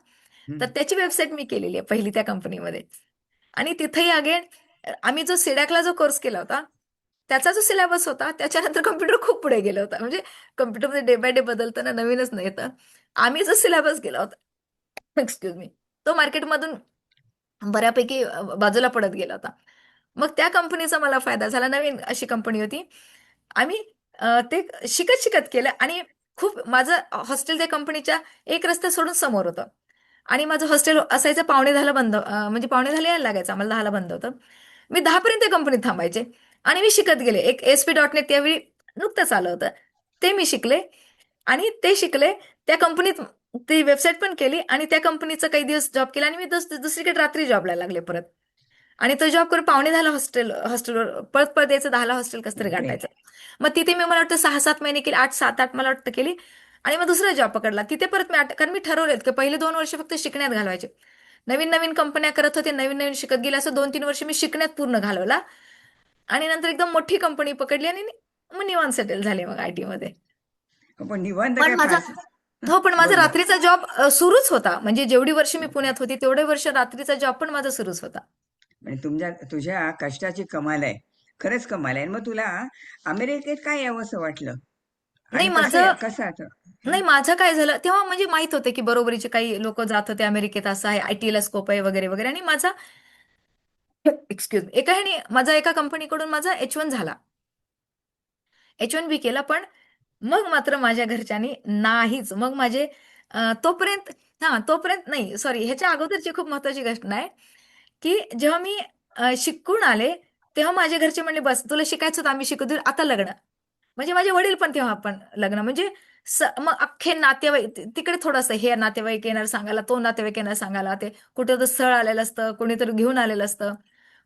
तर हं. त्याची वेबसाईट मी केलेली आहे पहिली त्या कंपनीमध्ये. आणि तिथेही अगेन आम्ही जो सिडॅकला जो कोर्स केला होता, त्याचा जो सिलेबस होता, त्याच्यानंतर कम्प्युटर खूप पुढे गेला होता. म्हणजे कम्प्युटरमध्ये डे बाय डे बदलताना नवीनच नाही येतं. आम्ही जो सिलेबस केला होता, एक्सक्यूज मी, तो मार्केटमधून बऱ्यापैकी बाजूला पडत गेला होता. मग त्या कंपनीचा मला फायदा झाला. नवीन अशी कंपनी होती. आम्ही ते शिकत शिकत केलं आणि खूप माझं हॉस्टेल त्या कंपनीच्या एक रस्ता सोडून समोर होतं. आणि माझं हॉस्टेल असायचं 9:45 बंद, म्हणजे 9:45 यायला लागायचं आम्हाला, 10ला बंद होतं. मी 10 पर्यंत त्या कंपनीत थांबायचे आणि मी शिकत गेले. एक ASP.NET त्यावेळी नुकतंच आलं होतं. ते मी शिकले आणि ते शिकले. त्या कंपनीत ती वेबसाईट पण केली आणि त्या कंपनीचा काही दिवस जॉब केला आणि मी दुसरीकडे रात्री जॉबला लागले परत. आणि तो जॉब करून 9:45 हॉस्टेलवर परत परत यायचं, 10ला हॉस्टेल कसं तरी बापरे. गाठायचं. मग तिथे मी मला वाटतं 6-7 महिने केली, 8-7-8 मला वाटतं केली. आणि मग दुसरा जॉब पकडला तिथे परत मी कारण मी ठरवलेत की पहिले 2 वर्ष फक्त शिकण्यात घालवायचे. नवीन नवीन कंपन्या करत होते, नवीन नवीन शिकत गेले, असं 2-3 वर्ष मी शिकण्यात पूर्ण घालवला. आणि नंतर एकदम मोठी कंपनी पकडली आणि मग निवांत सेटल झाले मग IT मध्ये. पण निवांत पण काय माझा फार. हो, पण माझा बोल बोल. रात्रीचा जॉब सुरूच होता. म्हणजे जेवढी वर्ष मी पुण्यात होती तेवढे वर्ष रात्रीचा जॉब पण माझा सुरूच होता. म्हणजे तुझ्या कष्टाची कमाल आहे. खरंच कमाल आहे. मग तुला अमेरिकेत काय यावंसं वाटलं नाही आणि माझं कसं आता? हं? नाही माझं काय झालं तेव्हा, म्हणजे माहित होतं की बरोबरीचे काही लोक जात होते अमेरिकेत, असं आहे, IT ला स्कोप आहे वगैरे वगैरे. आणि माझा एक्सक्यूज एका ह्याने माझा एका कंपनीकडून माझा H1 झाला, H1B केला. पण मग मात्र माझ्या घरच्यांनी नाहीच. मग माझे तोपर्यंत, तोपर्यंत नाही, सॉरी, ह्याच्या अगोदरची खूप महत्वाची गोष्ट नाही की जेव्हा मी शिकून आले तेव्हा माझे घरचे म्हणले, बस तुला शिकायचं होतं, आम्ही शिकू देऊ, आता लग्न. म्हणजे माझे वडील पण तेव्हा पण लग्न, म्हणजे मग अख्खे नातेवाईक तिकडे थोडंसं, हे नातेवाईक येणार सांगायला, तो नातेवाईक येणार सांगायला, ते कुठे तर स्थळ आलेलं असतं, कोणीतरी घेऊन आलेलं असतं.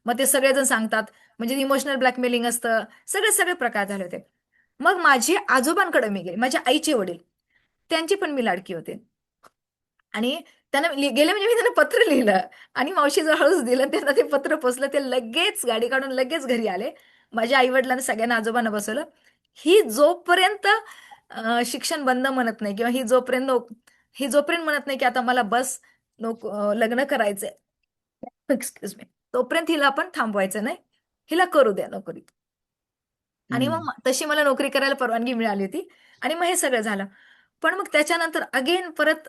मग ते सगळेजण सांगतात, म्हणजे इमोशनल ब्लॅकमेलिंग असतं, सगळे सगळे प्रकार झाले होते. मग माझे आजोबांकडे मी गेले, माझ्या आईचे वडील, त्यांची पण मी लाडकी होते. आणि त्यांना गेले म्हणजे मी त्यांना पत्र लिहिलं आणि मावशीजवळ हळूच दिलं, त्यांना ते पत्र पोचलं, ते लगेच गाडी काढून लगेच घरी आले. माझ्या आई वडिलांना सगळ्यांना आजोबांना बसवलं. ही जोपर्यंत शिक्षण बंद म्हणत नाही, किंवा ही जोपर्यंत म्हणत नाही की आता मला बस, लग्न करायचंय, एक्सक्यूज मी, तोपर्यंत हिला आपण थांबवायचं नाही, हिला करू द्या नोकरी. आणि हं. मग तशी मला नोकरी करायला परवानगी मिळाली होती. आणि मग हे सगळं झालं. पण मग त्याच्यानंतर अगेन परत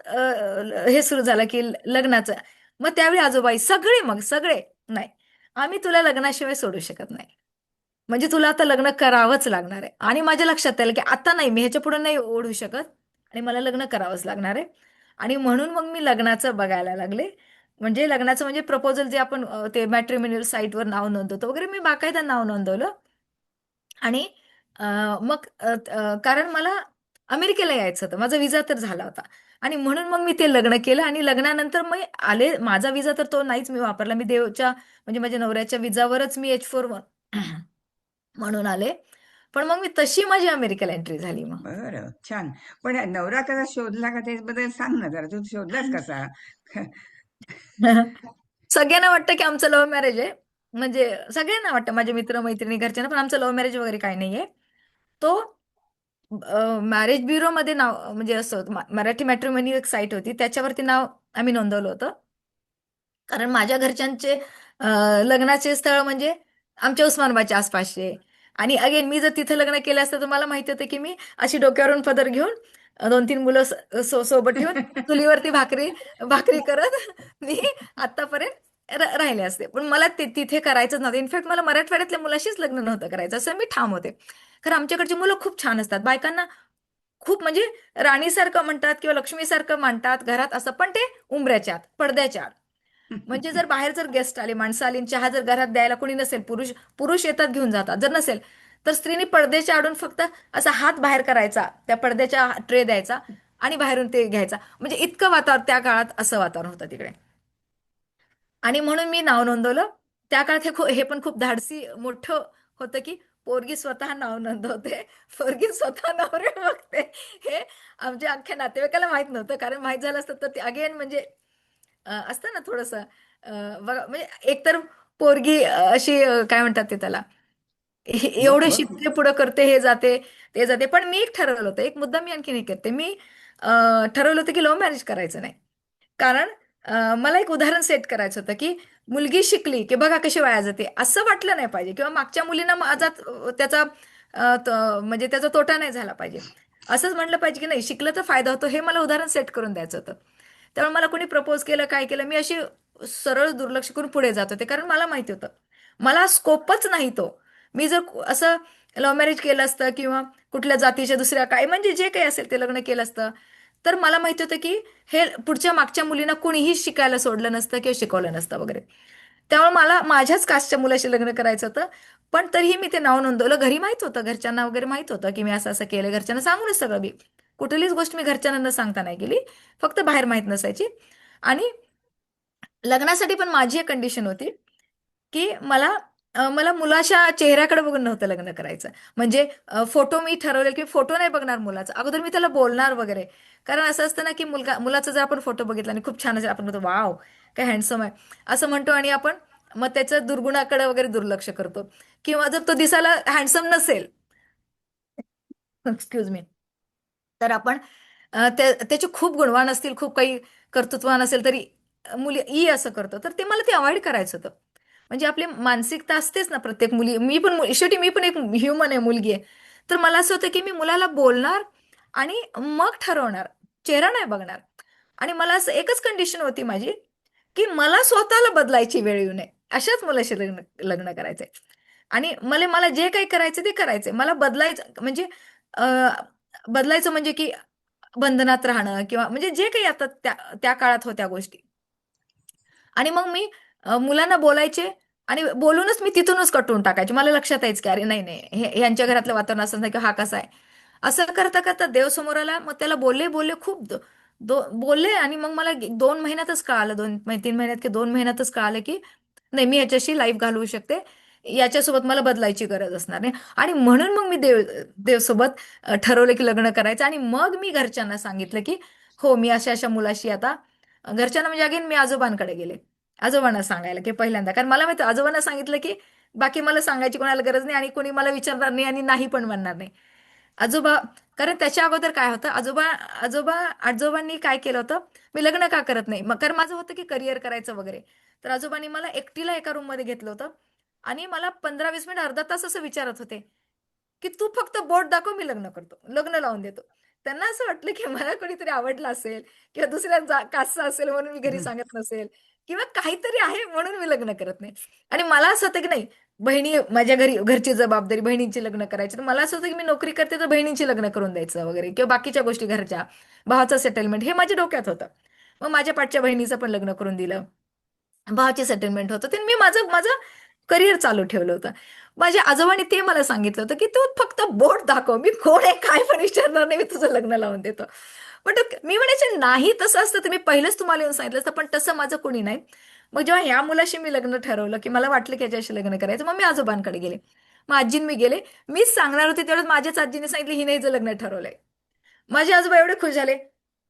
हे सुरू झालं की लग्नाचं. मग त्यावेळी आजोबाई सगळे, मग सगळे, नाही, आम्ही तुला लग्नाशिवाय सोडू शकत नाही, म्हणजे तुला आता लग्न करावंच लागणार आहे. आणि माझ्या लक्षात आलं की आता नाही, मी ह्याच्या पुढे नाही ओढू शकत आणि मला लग्न करावंच लागणार आहे. आणि म्हणून मग मी लग्नाचं बघायला लागले. म्हणजे लग्नाचं म्हणजे प्रपोजल जे आपण ते मॅट्रिमोनियल साईटवर नाव नोंदवतो वगैरे, मी बाकायदा नाव नोंदवलं. आणि मग कारण मला अमेरिकेला यायचं होतं, माझा विजा तर झाला होता. आणि म्हणून मग मी ते लग्न केलं आणि लग्नानंतर मग आले. माझा विजा तर तो नाहीच मी वापरला, मी देवच्या, म्हणजे माझ्या नवऱ्याच्या विजावरच मी H4 म्हणून आले. पण मग मी तशी माझी अमेरिकेला एंट्री झाली मग. बरं, छान. पण नवरा कसा शोधला का त्याबद्दल सांग ना जरा. तू शोधलास कसा? सगळ्यांना वाटतं की आमचं लव्ह मॅरेज आहे, म्हणजे सगळ्यांना वाटतं, माझे मित्र मैत्रिणी घरच्यांना, पण आमचं लव्ह मॅरेज वगैरे काही नाहीये. तो मॅरेज ब्युरोमध्ये नाव, म्हणजे असं मराठी मॅट्रिमोनी एक साईट होती, त्याच्यावरती नाव आम्ही नोंदवलं होतं. कारण माझ्या घरच्यांचे लग्नाचे स्थळ म्हणजे आमच्या उस्मानाबादच्या आसपासचे. आणि अगेन मी जर तिथे लग्न केलं असतं तर मला माहिती होतं की मी अशी डोक्यावरून पदर घेऊन, 2-3 मुलं सोबत ठेवून, चुलीवरती भाकरी भाकरी करत मी आतापर्यंत राहिले असते. पण मला तिथे करायचं नव्हतं. इनफॅक्ट मला मराठवाड्यातल्या मुलाशीच लग्न नव्हतं करायचं, असं मी ठाम होते. कारण आमच्याकडची मुलं खूप छान असतात, बायकांना खूप, म्हणजे राणीसारखं म्हणतात किंवा लक्ष्मीसारखं मानतात घरात, असं. पण ते उंबऱ्याच्या आत, पडद्याच्या आत. म्हणजे जर बाहेर जर गेस्ट आले, माणसं आली आणि चहा जर घरात द्यायला कोणी नसेल, पुरुष पुरुष येतात घेऊन जातात, जर नसेल तर स्त्रीने पडद्याच्या आडून फक्त असा हात बाहेर करायचा, त्या पडद्याच्या ट्रे द्यायचा आणि बाहेरून ते घ्यायचा. म्हणजे इतकं वातावरण त्या काळात, असं वातावरण होतं तिकडे. आणि म्हणून मी नाव नोंदवलं. त्या काळात हे पण खूप धाडसी मोठं होतं की पोरगी स्वतः नाव नोंदवते, पोरगी स्वतः नवरे बघते. हे आमच्या अख्ख्या नातेवाईकाला माहित नव्हतं, कारण माहित झालं असतं तर ते अगेन म्हणजे असतं ना थोडंसं, बघा म्हणजे एकतर पोरगी अशी काय म्हणतात ते त्याला, हो, एवढे हो. शिकते पुढे करते, हे जाते ते जाते. पण मी एक ठरवलं होतं, एक मुद्दा मी आणखीन एक करते. मी ठरवलं होतं की लव्ह मॅरेज करायचं नाही. कारण मला एक उदाहरण सेट करायचं होतं की मुलगी शिकली की बघा कशी वाया जाते, असं वाटलं नाही पाहिजे, किंवा मागच्या मुलींना माझा त्याचा म्हणजे त्याचा तोटा नाही झाला पाहिजे. असंच म्हटलं पाहिजे की नाही, शिकलं तर फायदा होतो, हे मला उदाहरण सेट करून द्यायचं होतं. त्यामुळे मला कोणी प्रपोज केलं, काय केलं, मी अशी सरळ दुर्लक्ष करून पुढे जात होते, कारण मला माहिती होतं मला स्कोपच नाही तो. मी जर असं लव्ह मॅरेज केलं असतं किंवा कुठल्या जातीच्या दुसऱ्या काय म्हणजे जे काही असेल ते लग्न केलं असतं, तर मला माहिती होतं की हे पुढच्या मागच्या मुलींना कुणीही शिकायला सोडलं नसतं किंवा शिकवलं नसतं वगैरे. त्यामुळे मला माझ्याच कास्टच्या मुलाशी लग्न करायचं होतं. पण तरीही मी ते नाव नोंदवलं. घरी माहित होतं, घरच्यांना वगैरे माहित होतं की मी असं असं केलं. घरच्यांना सांगूनच सगळं मी, कुठलीच गोष्ट मी घरच्यांना न सांगता नाही गेली. फक्त बाहेर माहीत नसायची. आणि लग्नासाठी पण माझी एक कंडिशन होती की मला मुलाच्या चेहऱ्याकडे बघून नव्हतं लग्न करायचं. म्हणजे फोटो मी ठरवले की फोटो नाही बघणार मुलाचा, अगोदर मी त्याला बोलणार वगैरे. कारण असं असतं ना की मुलाचा जर आपण फोटो बघितला आणि खूप छान असेल, आपण म्हणतो वाव काय हँडसम आहे असं म्हणतो, आणि आपण मग त्याच्या दुर्गुणाकडे वगैरे दुर्लक्ष करतो. किंवा जर तो दिसायला हँडसम नसेल, एक्सक्यूज मी, तर आपण त्याचे खूप गुणवान असतील, खूप काही कर्तृत्वान असेल तरी मुली ई असं करतो, तर ते मला ते अवॉइड करायचं होतं. म्हणजे आपली मानसिकता असतेच ना प्रत्येक मुली, मी पण शेवटी मी पण एक ह्युमन आहे, मुलगी आहे. तर मला असं होतं की मी मुलाला बोलणार आणि मग ठरवणार, चेहरा नाही बघणार. आणि मला असं एकच कंडिशन होती माझी, की मला स्वतःला बदलायची वेळ येऊ नये, अशाच मुलाशी लग्न लग्न करायचंय. आणि मला मला जे काही करायचं ते करायचंय, मला बदलायचं म्हणजे बदलायचं म्हणजे की बंधनात राहणं किंवा म्हणजे जे काही आता त्या त्या काळात होत्या गोष्टी. आणि मग मी मुलांना बोलायचे आणि बोलूनच मी तिथूनच कटवून टाकायचे. मला लक्षात यायचं की अरे नाही नाही, हे यांच्या घरातलं वातावरण असं नाही, की हा कसा आहे. असं करता करता देव समोर आला. मग त्याला बोलले बोलले खूप बोलले, आणि मग मला 2 महिन्यातच कळालं, 3 महिन्यात की 2 महिन्यातच कळालं की नाही, मी याच्याशी लाईफ घालवू शकते. याच्यासोबत मला बदलायची गरज असणार नाही. आणि म्हणून मग मी देवसोबत ठरवलं की लग्न करायचं. आणि मग मी घरच्यांना सांगितलं की हो, मी अशा अशा मुलाशी आता, घरच्यांना म्हणजे अगेन मी आजोबांकडे गेले. आजोबांना सांगायला की पहिल्यांदा, कारण मला माहिती आजोबांना सांगितलं की बाकी मला सांगायची कोणाला गरज नाही, आणि कोणी मला विचारणार नाही आणि नाही पण म्हणणार नाही. आजोबा, कारण त्याच्या अगोदर काय होतं, आजोबा आजोबा आजोबांनी काय केलं होतं, मी लग्न का करत नाही, मग कारण माझं होतं की करिअर करायचं वगैरे. तर आजोबांनी मला एकटीला एका रूममध्ये घेतलं होतं आणि मला 15-20 मिनिट, अर्धा तास असं विचारत होते की तू फक्त बोट दाखव, मी लग्न करतो, लग्न लावून देतो. त्यांना असं वाटलं की मला कोणीतरी आवडलं असेल किंवा दुसऱ्या कास्टचा असेल म्हणून मी घरी सांगत नसेल, किंवा काहीतरी आहे म्हणून मी लग्न करत नाही. आणि मला असं होतं की नाही, बहिणी माझ्या घरी, घरची जबाबदारी, बहिणींची लग्न करायची, तर मला असं होतं की मी नोकरी करते तर बहिणींची लग्न करून द्यायचं वगैरे, किंवा बाकीच्या गोष्टी घरच्या, भावाचं सेटलमेंट, हे माझ्या डोक्यात होतं. मग माझ्या पाठच्या बहिणीचं पण लग्न करून दिलं, भावाची सेटलमेंट होतं, ते मी माझं माझं करिअर चालू ठेवलं होतं. माझ्या आजोबांनी ते मला सांगितलं होतं की तू फक्त बोट दाखव, मी कोण आहे काय पण विचारणार नाही, मी तुझं लग्न लावून देतो. पण मी म्हणायचे नाही, तसं असतं तर मी पहिलंच तुम्हाला येऊन सांगितलं असतं, पण तसं माझं कोणी नाही. मग जेव्हा ह्या मुलाशी मी लग्न ठरवलं की मला वाटलं की याच्याशी लग्न करायचं, मग मी आजोबांकडे गेले. मग आजीन मी गेले, मीच सांगणार होते तेवढ्यात माझ्याच आजीने सांगितलं हिने हिचं लग्न ठरवलंय. माझे आजोबा एवढे खुश झाले,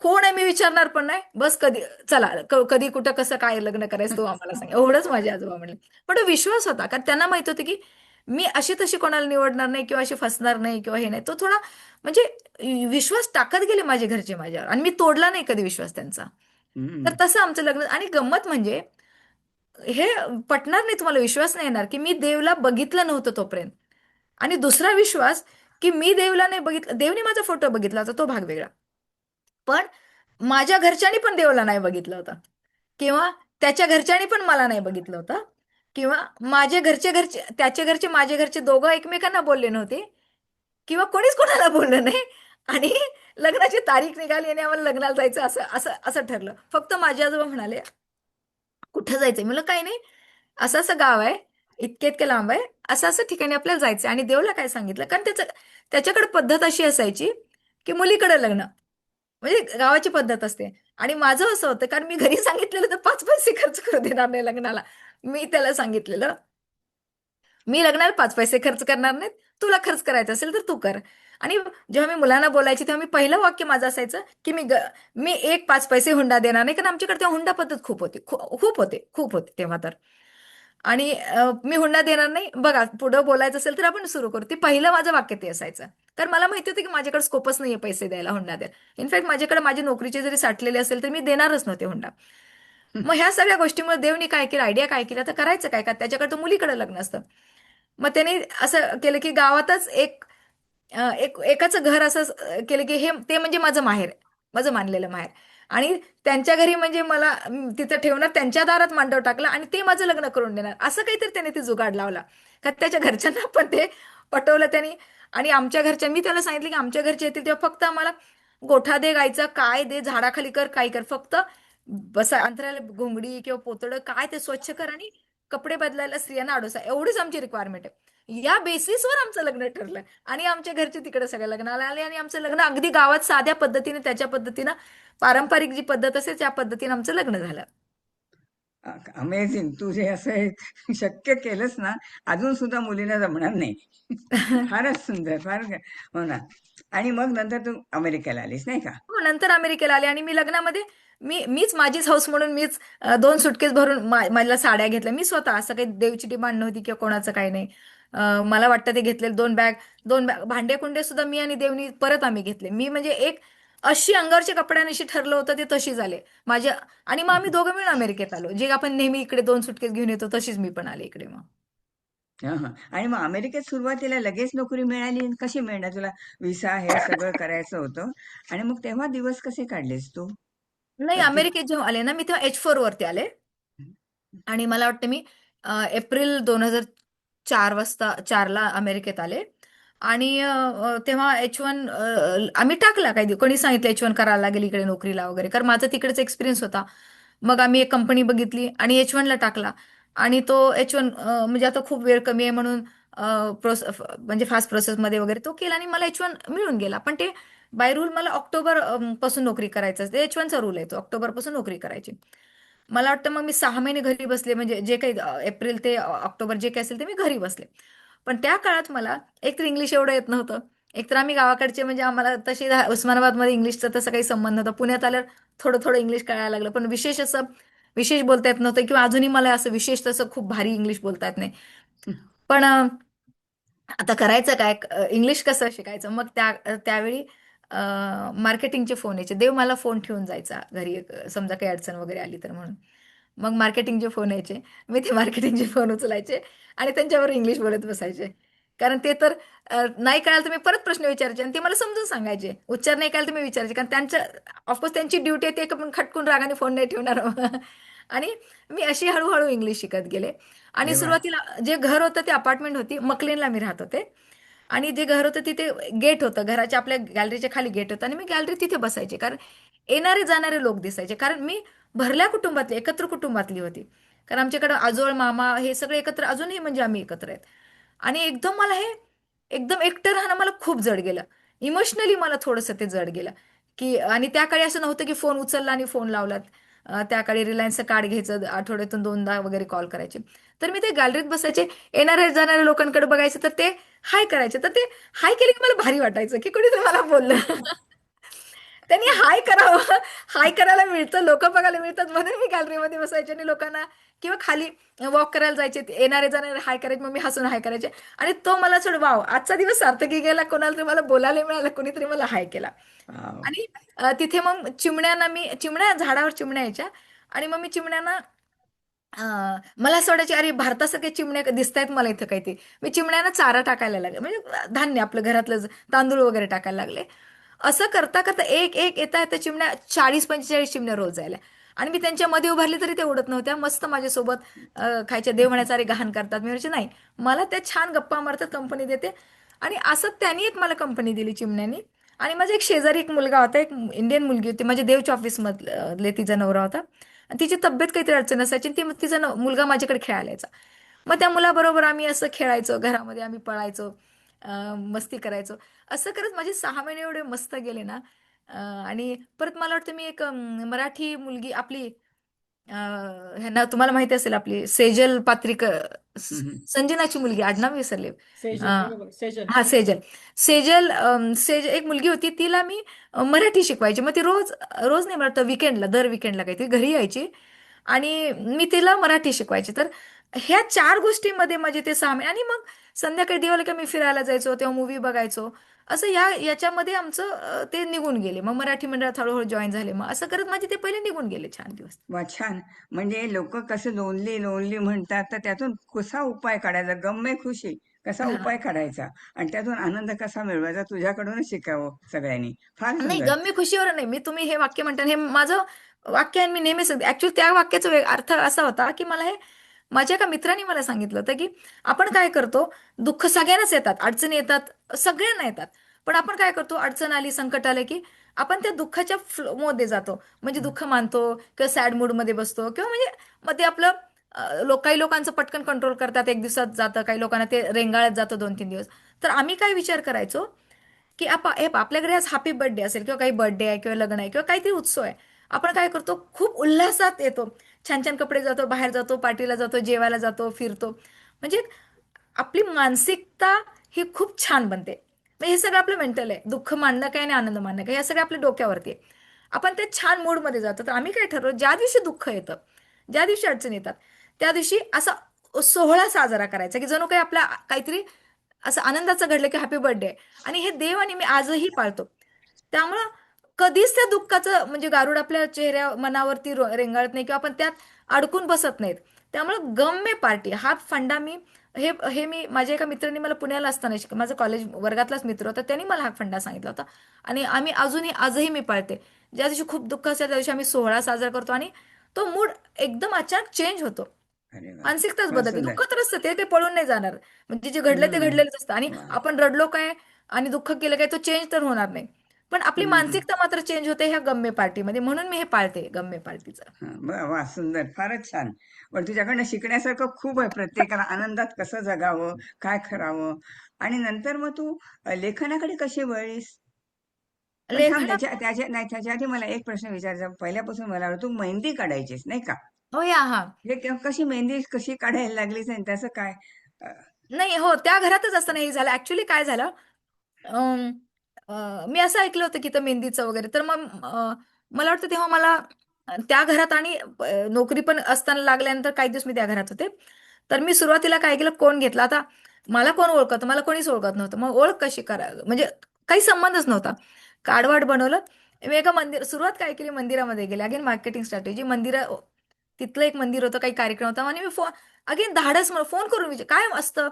कोण आहे मी विचारणार पण नाही, बस कधी, चला कधी कुठं कसं काय लग्न करायचं तो आम्हाला सांग, एवढंच माझे आजोबा म्हणले. पण तो विश्वास होता, कारण त्यांना माहित होतं की मी अशी तशी कोणाला निवडणार नाही किंवा अशी फसणार नाही किंवा हे नाही. तो थोडा म्हणजे विश्वास टाकत गेले माझे घरचे माझ्यावर, आणि मी तोडला नाही कधी विश्वास त्यांचा. तर हम्म. तसं आमचं लग्न. आणि गंमत म्हणजे हे पटणार नाही तुम्हाला, विश्वास नाही येणार की मी देवला बघितलं नव्हतं तोपर्यंत. आणि दुसरा विश्वास की मी देवला नाही बघितलं, देवने माझा फोटो बघितला होता तो भाग वेगळा, पण माझ्या घरच्यांनी पण देवला नाही बघितलं होतं, किंवा त्याच्या घरच्यांनी पण मला नाही बघितलं होतं, किंवा माझे घरचे त्याचे घरचे माझे घरचे दोघं एकमेकांना बोलले नव्हते, किंवा कोणीच कोणाला बोललं नाही. आणि लग्नाची तारीख निघाली आणि आम्हाला लग्नाला जायचं, असं असं असं ठरलं. फक्त माझे आजोबा म्हणाले कुठं जायचंय? म्हणलं काही नाही, असं असं गाव आहे, इतके इतके लांब आहे, असं असं ठिकाणी आपल्याला जायचं. आणि देवला काय सांगितलं, कारण त्याच्याकडे पद्धत अशी असायची की मुलीकडे लग्न म्हणजे गावाची पद्धत असते. आणि माझं असं होतं, कारण मी घरी सांगितलेलं तर 5 पैसे खर्च करू देणार नाही लग्नाला. मी त्याला सांगितलेलं, मी लग्नाला 5 पैसे खर्च करणार नाहीत, तुला खर्च करायचा असेल तर तू कर. आणि जेव्हा मी मुलांना बोलायची तेव्हा मी पहिलं वाक्य माझं असायचं की मी 5 पैसे हुंडा देणार नाही, कारण आमच्याकडे तेव्हा हुंडा पद्धत खूप होते तेव्हा तर. आणि मी हुंडा देणार नाही, बघा पुढं बोलायचं असेल तर आपण सुरू करू. ते पहिलं माझं वाक्य ते असायचं. कारण मला माहिती होतं की माझ्याकडे स्कोपच नाहीये पैसे द्यायला, हुंडा द्यायला. इनफॅक्ट माझ्याकडे माझी नोकरीचे जरी साठलेले असेल तर मी देणारच नव्हते हुंडा. मग ह्या सगळ्या गोष्टीमुळे देवनी काय केलं, आयडिया काय केलं, तर करायचं काय का, त्याच्याकडे तर मुलीकडे लग्न असतं. मग त्याने असं केलं की गावातच एकाचं घर असं केलं की हे ते म्हणजे माझं माहेर, माझं मानलेलं माहेर. आणि त्यांच्या घरी म्हणजे मला तिथं ठेवणार, त्यांच्या दारात मांडव टाकला आणि ते माझं लग्न करून देणार, असं काहीतरी त्याने ते जुगाड लावला. का त्याच्या घरच्यांना पण ते पटवलं त्यांनी. आणि आमच्या घरच्या, मी त्याला सांगितलं की आमच्या घरचे येतील तेव्हा फक्त आम्हाला गोठा दे गायचा, काय दे, झाडाखाली कर, काय कर, फक्त बसा अंतराला घोंगडी किंवा पोतडं काय ते स्वच्छ कर, आणि कपडे बदलायला स्त्रियांना आडोसा, एवढीच आमची रिक्वायरमेंट आहे. या बेसिसवर आमचं लग्न ठरलं. आणि आमच्या घरचे तिकडे सगळ्या लग्नाला आले आणि आमचं लग्न अगदी गावात साध्या पद्धतीने, त्याच्या पद्धतीनं, पारंपरिक जी पद्धत असेल त्या पद्धतीने आमचं लग्न झालं. अमेझिंग! तू जे असं हे शक्य केलंस ना, अजून सुद्धा मुलीला जमणार नाही. फारच सुंदर, हो ना. आणि मग नंतर तू अमेरिकेला आलीस नाही का? हो, नंतर अमेरिकेला आले आणि मी लग्नामध्ये मीच माझीच हौस म्हणून मीच 2 सुटकेस भरून मला साड्या घेतल्या मी स्वतः. असं काही देवची डिमांड नव्हती किंवा कोणाचं काही नाही. मला वाटतं ते घेतलेले 2 बॅग भांडे कुंडे सुद्धा मी आणि देवनी परत आम्ही घेतले. मी म्हणजे एक अशी अंगावरच्या कपड्यांशी ठरलं होतं ते तशी झाले माझ्या. आणि मग आम्ही दोघं मिळून अमेरिकेत आलो. जे आपण नेहमी इकडे 2 सुटकेस घेऊन येतो तशीच मी पण आले इकडे मग. हां, हां. आणि मग अमेरिकेत सुरुवातीला लगेच नोकरी मिळाली आणि कशी मिळणार तुला? व्हिसा हे सगळं करायचं होतं आणि मग तेव्हा दिवस कसे काढलेस तू? नाही, अगदी अमेरिकेत जेव्हा आले ना मी तेव्हा H4 वरती आले. आणि मला वाटतं मी एप्रिल 2004ला अमेरिकेत आले. आणि तेव्हा H1 आम्ही टाकला, काही कोणी सांगितलं H1 करायला लागेल इकडे नोकरीला वगैरे, कारण माझा तिकडेच एक्सपिरियन्स होता. मग आम्ही एक कंपनी बघितली आणि H1ला टाकला. आणि तो H1 म्हणजे आता खूप वेळ कमी आहे म्हणून म्हणजे फास्ट प्रोसेसमध्ये वगैरे तो केला आणि मला H1 मिळून गेला. पण ते बाय रूल मला ऑक्टोबर पासून नोकरी करायचं असते. H1चा रूल आहे तो, ऑक्टोबर पासून नोकरी करायची. मला वाटतं मग मी 6 महिने घरी बसले, म्हणजे जे काही एप्रिल ते ऑक्टोबर जे काही असेल ते मी घरी बसले. पण त्या काळात मला एकतर इंग्लिश एवढं येत नव्हतं. एकतर आम्ही गावाकडचे, म्हणजे आम्हाला तशी उस्मानाबादमध्ये इंग्लिशचा तसा काही संबंध नव्हता. पुण्यात आल्यावर थोडं थोडं इंग्लिश कळायला लागलं, पण विशेष बोलता येत नव्हतं, किंवा अजूनही मला असं विशेष तसं खूप भारी इंग्लिश बोलता येत नाही. पण आता करायचं काय, इंग्लिश कसं शिकायचं? मग त्यावेळी मार्केटिंगचे फोन यायचे. देव मला फोन ठेवून जायचा घरी, समजा काही अडचण वगैरे आली तर म्हणून. मग मार्केटिंगचे फोन यायचे, मी ते मार्केटिंगचे फोन उचलायचे आणि त्यांच्यावर इंग्लिश बोलत बसायचे. कारण ते तर नाही कळालं तर मी परत प्रश्न विचारायचे आणि ते मला समजून सांगायचे. उच्चार नाही कळालं तर मी विचारायचे, कारण ऑफकोर्स त्यांची ड्युटी आहे, ते पण खटकून रागाने फोन नाही ठेवणार. आणि मी अशी हळूहळू इंग्लिश शिकत गेले. आणि अरे वाह! सुरुवातीला जे घर होतं ते अपार्टमेंट होती, मकलेनला मी राहत होते. आणि जे घर होतं तिथे गेट होतं, घराच्या आपल्या गॅलरीच्या खाली गेट होतं आणि मी गॅलरी तिथे बसायचे, कारण येणारे जाणारे लोक दिसायचे. कारण मी भरल्या कुटुंबातली, एकत्र कुटुंबातली होती. कारण आमच्याकडे आजोळ मामा हे सगळे एकत्र, अजूनही म्हणजे आम्ही एकत्र आहेत. आणि एकदम मला हे एकदम एकटं राहणं मला खूप जड गेलं. इमोशनली मला थोडंसं ते जड गेलं. की आणि त्या काळी असं नव्हतं की फोन उचलला आणि फोन लावलात. त्या काळी रिलायन्सचं कार्ड घ्यायचं, आठवड्यातून 2दा वगैरे कॉल करायचे. तर मी ते गॅलरीत बसायचे, येणाऱ्या जाणाऱ्या लोकांकडे बघायचे, तर ते हाय करायचे. तर ते हाय केले की मला भारी वाटायचं की कोणीतरी मला बोललं. त्यांनी हाय करावं, हाय करायला मिळतं, लोक बघायला मिळतात म्हणून मी गॅलरीमध्ये बसायचे आणि लोकांना, किंवा खाली वॉक करायला जायचे, ते येणारे जाणारे हाय करायचे, मग मी हसून हाय करायचे. आणि तो मला सोड, वाव आजचा दिवस सार्थकी गेला, कोणाला तरी मला बोलायला मिळालं, कोणीतरी मला हाय केला. वॉव! आणि तिथे मग चिमण्या झाडावर चिमण्या यायच्या. आणि मग मी चिमण्यांना मला असं वाटायचे, अरे भारतासारख्या चिमण्या दिसतायत मला इथं काही ते. मी चिमण्यांना चारा टाकायला लागले, म्हणजे धान्य आपलं घरातलं तांदूळ वगैरे टाकायला लागले. असं करता करता एक एक येता येता चिमण्या 40-45 चिमण्या रोज जायला. आणि मी त्यांच्या मध्ये उभारली तरी ते उडत नव्हत्या, मस्त माझ्यासोबत खायच्या. देव म्हणायचं अरे घाण करतात, मी म्हणायचे नाही, मला त्या छान गप्पा मारतात, कंपनी देते. आणि असं त्यांनी एक मला कंपनी दिली चिमण्यानी. आणि माझा एक शेजारी एक मुलगा होता, एक इंडियन मुलगी होती, माझ्या देवच्या ऑफिसमधले तिचा नवरा होता. आणि तिची तब्येत काहीतरी अडचण असायची आणि तिचा मुलगा माझ्याकडे खेळायला यायचा. मग त्या मुलाबरोबर आम्ही असं खेळायचो, घरामध्ये आम्ही पळायचो, मस्ती करायचो. असं करत माझे 6 महिने एवढे मस्त गेले ना. आणि परत मला वाटतं मी एक मराठी मुलगी आपली, ह्यांना तुम्हाला माहिती असेल आपली सेजल पात्रिक, हम्म. संजनाची मुलगी, आडनाव विसरले. सेजल, अं, बरोबर, सेजल. हा सेजल. सेजल एक मुलगी होती, तिला मी मराठी शिकवायची. मग ती रोज रोज नाही, म्हणत विकेंडला, दर विकेंडला काहीतरी घरी यायची आणि मी तिला मराठी शिकवायची. तर ह्या 4 गोष्टींमध्ये माझे ते 6 महिने. आणि मग संध्याकाळी दिवाळी का मी फिरायला जायचो, तेव्हा मूवी बघायचो. असं याच्यामध्ये आमचं ते निघून गेले. मग मराठी मंडळात हळूहळू जॉईन झाले. मग असं करत माझे ते पहिले निघून गेले छान दिवस. वा, छान. म्हणजे लोक कसं लोनली लोनली म्हणतात, तर त्यातून कसा उपाय काढायचा, गम खुशी कसा उपाय काढायचा आणि त्यातून आनंद कसा मिळवायचा, तुझ्याकडूनच शिकावं सगळ्यांनी. फार नाही, सुंदर. गम्य खुशीवर नाही. मी तुम्ही हे वाक्य म्हणता, हे माझं वाक्य आहे. मी नेहमीच ऍक्च्युली त्या वाक्याचा अर्थ असा होता की मला हे माझ्या एका मित्राने मला सांगितलं होतं की आपण काय करतो, दुःख सगळ्यांनाच येतात, अडचणी येतात, सगळ्यांना येतात. पण आपण काय करतो, अडचण आली, संकट आले की आपण त्या दुःखाच्या फ्लो मध्ये जातो. म्हणजे दुःख मानतो किंवा सॅड मूड मध्ये बसतो, किंवा म्हणजे मग ते आपलं काही लोकांचं पटकन कंट्रोल करतात, एक दिवसात जातं, काही लोकांना ते रेंगाळत जातं 2-3 दिवस. तर आम्ही काय विचार करायचो की आपल्याकडे आज हॅपी बर्थडे असेल किंवा काही बर्थडे आहे किंवा लग्न आहे किंवा काहीतरी उत्सव आहे, आपण काय करतो, खूप उल्हासात येतो, छान छान कपडे, जातो बाहेर, जातो पार्टीला, जातो जेवायला, जातो फिरतो. म्हणजे आपली मानसिकता ही खूप छान बनते. मग हे सगळं आपलं मेंटल आहे. दुःख मानणं काय आणि आनंद मानणं काय, हे सगळं आपल्या डोक्यावरती आहे. आपण ते छान मूडमध्ये जातो. तर आम्ही काय ठरवलं, ज्या दिवशी दुःख येतं, ज्या दिवशी अडचण येतात, त्या दिवशी असा सोहळा साजरा करायचा की जणू काही आपला काहीतरी असं आनंदाचं घडलं की हॅपी बर्थडे. आणि हे देव आणि मी आजही पाळतो. त्यामुळं कधीच त्या दुःखाचं म्हणजे गारुड आपल्या चेहऱ्या मनावरती रेंगाळत नाही किंवा आपण त्यात अडकून बसत नाहीत. त्यामुळं गम्य पार्टी हा फंडा मी, हे हे मी माझ्या एका मित्रांनी मला पुण्याला असताना माझा कॉलेज वर्गातलाच मित्र होता, त्यांनी मला हा फंडा सांगितला होता. आणि आम्ही आजही मी पाळते. ज्या दिवशी खूप दुःख असतं त्या दिवशी आम्ही सोहळा साजरा करतो आणि तो मूड एकदम अचानक चेंज होतो. अरे वा, मानसिकताच फार बदलते. सुंदर. दुःख तर असतं, ते काही पळून नाही जाणार. म्हणजे जे घडलं ते हम्म. घडलेलंच असतं. आणि वा. आपण रडलो काय आणि दुःख केलं काय, तो चेंज तर होणार नाही. पण आपली हम्म. मानसिकता मात्र चेंज होते ह्या गम्य पार्टीमध्ये. म्हणून मी हे पाळते गम्य पार्टीचं. हा, वा, सुंदर, फारच छान. पण तुझ्याकडनं शिकण्यासारखं खूप आहे. प्रत्येकाला आनंदात कसं जगावं, काय करावं. आणि नंतर मग तू लेखनाकडे कशी वळलीस? पण थांब, लेखनात. त्याच्या त्याच्या नाही, त्याच्या आधी मला एक प्रश्न विचारायचा. पहिल्यापासून मला वाटतं तू मेहंदी काढायचीस नाही का? हो या, हा. हे कशी मेहंदी कशी काढायला लागलीस आणि त्याचं काय? नाही, हो, त्या घरातच असताना हे झालं. ऍक्च्युली काय झालं, अम, मी असं ऐकलं होतं की तर मेहंदीचं वगैरे. तर मग मला वाटतं तेव्हा मला त्या घरात आणि नोकरी पण असताना लागल्यानंतर काही दिवस मी त्या घरात होते. तर मी सुरुवातीला काय केलं, कोण घेतला आता, मला कोण ओळखत, मला कोणीच ओळखत नव्हतं. मग ओळख कशी करा, म्हणजे काही संबंधच नव्हता. कार्डवार्ड बनवलं. मी एका मंदिर सुरुवात काय केली, मंदिरामध्ये गेले. Again marketing strategy. तिथलं एक मंदिर होतं, काही कार्यक्रम होता आणि मी अगेन धाडस म्हणून फोन करून विचार काय असतं,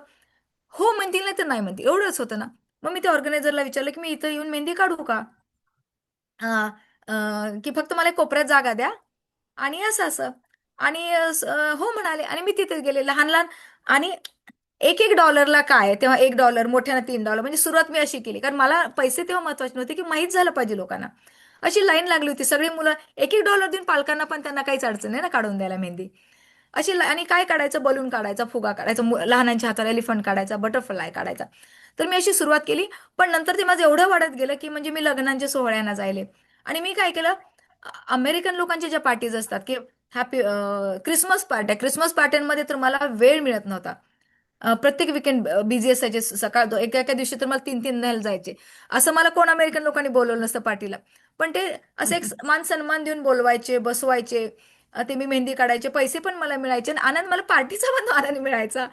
हो म्हणतील नाही तर नाही म्हणतील, एवढंच होतं ना. मग मी त्या ऑर्गनायझरला विचारलं की मी इथं येऊन मेहंदी काढू का, की फक्त मला एक कोपऱ्यात जागा द्या आणि असं असं. आणि हो म्हणाले आणि मी तिथे गेले लहान लहान. आणि $1 काय, तेव्हा $1, मोठ्यानं $3, म्हणजे सुरुवात मी अशी केली. कारण मला पैसे तेव्हा महत्वाचे नव्हते, की माहीत झालं पाहिजे लोकांना. अशी लाईन लागली होती, सगळी मुलं $1 देऊन, पालकांना पण त्यांना काहीच अडचण नाही ना काढून द्यायला मेहंदी. आणि काय काढायचं, बलून काढायचा, फुगा काढायचा, लहानांच्या हाताला एलिफंट काढायचा, बटरफ्लाय काढायचा. तर मी अशी सुरुवात केली. पण नंतर ते माझं एवढं वाढत गेलं की म्हणजे मी लग्नांच्या सोहळ्यांना जायले. आणि मी काय केलं, अमेरिकन लोकांच्या ज्या पार्टीज असतात की हॅपी क्रिसमस पार्ट्यांमध्ये तर मला वेळ मिळत नव्हता. प्रत्येक विकेंड बिझी असायचे. एका एका दिवशी तर मला 3-3 न्यायला जायचे. असं मला कोण अमेरिकन लोकांनी बोलवलं नसतं पार्टीला. पण ते असं एक मान सन्मान देऊन बोलवायचे, बसवायचे. ते मी मेहंदी काढायचे, पैसे पण मला मिळायचे आणि आनंद मला पार्टीचा पण आनंद मिळायचा.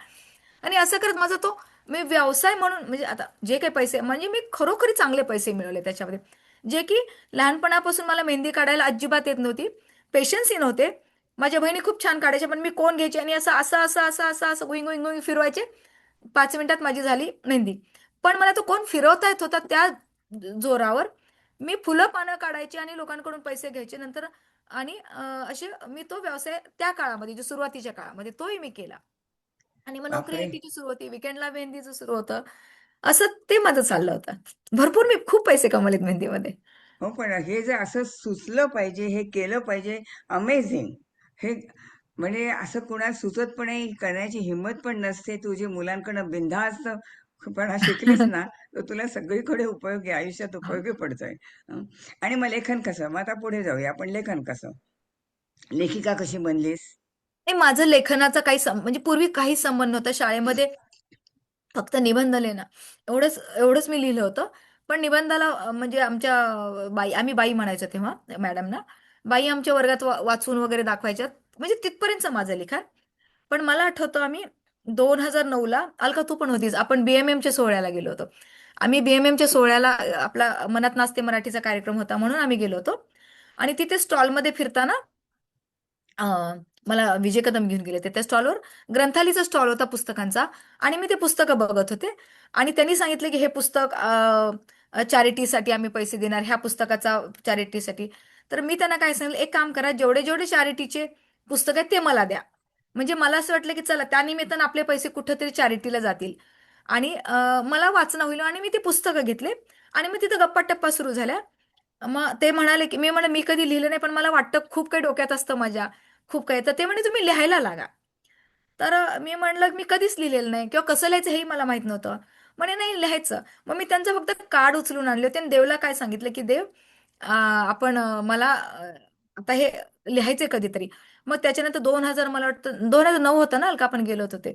आणि असं करत माझा तो मी व्यवसाय म्हणून, म्हणजे आता जे काही पैसे, म्हणजे मी खरोखरी चांगले पैसे मिळवले त्याच्यामध्ये. जे की लहानपणापासून मला मेहंदी काढायला अजिबात येत नव्हती, पेशन्सही नव्हते. माझ्या बहिणी खूप छान काढायच्या, पण मी कोण घ्यायची आणि असं असं असं असं असं असं गोईंग गोईंग गोईंग फिरवायचे. 5 मिनिटात माझी झाली मेहंदी. पण मला तो कोण फिरवता येत होता, त्या जोरावर मी फुलं पानं काढायची आणि लोकांकडून पैसे घ्यायचे नंतर. आणि असे मी तो व्यवसाय त्या काळामध्ये, जो सुरुवातीच्या काळामध्ये, तोही मी केला. आणि मग नोकरी बापरे. आयटीची सुरू होती, विकेंडला मेहंदीचं सुरू होतं. असं ते माझं चाललं होतं. भरपूर मी खूप पैसे कमवलेत मेहंदीमध्ये. हो, पण हे जे असं सुचलं पाहिजे, हे केलं पाहिजे, अमेझिंग. हे म्हणजे असं कोणाला सुचत पण नाही, करण्याची हिंमत पण नसते. तू जे मुलांकडनं बिनधास्तपणा शिकलीस ना, तर तुला सगळीकडे उपयोगी, आयुष्यात हो. उपयोगी पडतोय. हं. आणि मग लेखन कसं? मग आता पुढे जाऊया आपण. लेखन कसं? लेखिका कशी बनलीस? नाही, माझं लेखनाचा काही म्हणजे पूर्वी काही संबंध नव्हता शाळेमध्ये. फक्त निबंध लिहिणं एवढंच एवढंच मी लिहिलं होतं. पण निबंधाला म्हणजे आमच्या बाई, आम्ही बाई म्हणायचो तेव्हा मॅडमना. बाई आमच्या वर्गात वाचून वगैरे दाखवायच्यात. म्हणजे तिथपर्यंतचं माझं लिखाण. पण मला आठवतं आम्ही 2009ला, अलका तू पण होतीस, आपण बीएमएमच्या सोहळ्याला गेलो होतो. आम्ही बीएमएमच्या सोहळ्याला आपला मनात नाचते मराठीचा कार्यक्रम होता म्हणून आम्ही गेलो होतो. आणि तिथे स्टॉलमध्ये फिरताना अ, मला विजय कदम घेऊन गेले होते. त्या स्टॉलवर ग्रंथालीचा स्टॉल होता पुस्तकांचा. आणि मी ते पुस्तकं बघत होते. आणि त्यांनी सांगितले की हे पुस्तक चॅरिटीसाठी आम्ही पैसे देणार, ह्या पुस्तकाचा चॅरिटीसाठी. तर मी त्यांना काय सांगितलं, एक काम करा, जेवढे जेवढे चॅरिटीचे पुस्तक आहेत ते मला द्या. म्हणजे मला असं वाटलं की चला त्यानिमित्तानं आपले पैसे कुठेतरी चॅरिटीला जातील. आणि मला वाचणं होईल. आणि मी ते पुस्तकं घेतले. आणि मग तिथं गप्पा टप्पा सुरू झाल्या. मग ते म्हणाले की, मी म्हणे मी कधी लिहिलं नाही पण मला वाटतं खूप काही डोक्यात असतं माझ्या, खूप काही. तर ते म्हणे तुम्ही लिहायला लागा. तर मी म्हणलं मी कधीच लिहिलेलं नाही किंवा कसं लिहायचं हेही मला माहित नव्हतं. म्हणे नाही लिहायचं. मग मी त्यांचं फक्त कार्ड उचलून आणले होते आणि देवला काय सांगितलं की देव, आपण मला आता हे लिहायचे कधीतरी. मग त्याच्यानंतर 2000, मला वाटतं 2009 होतं ना अलका, आपण गेलो होतो ते.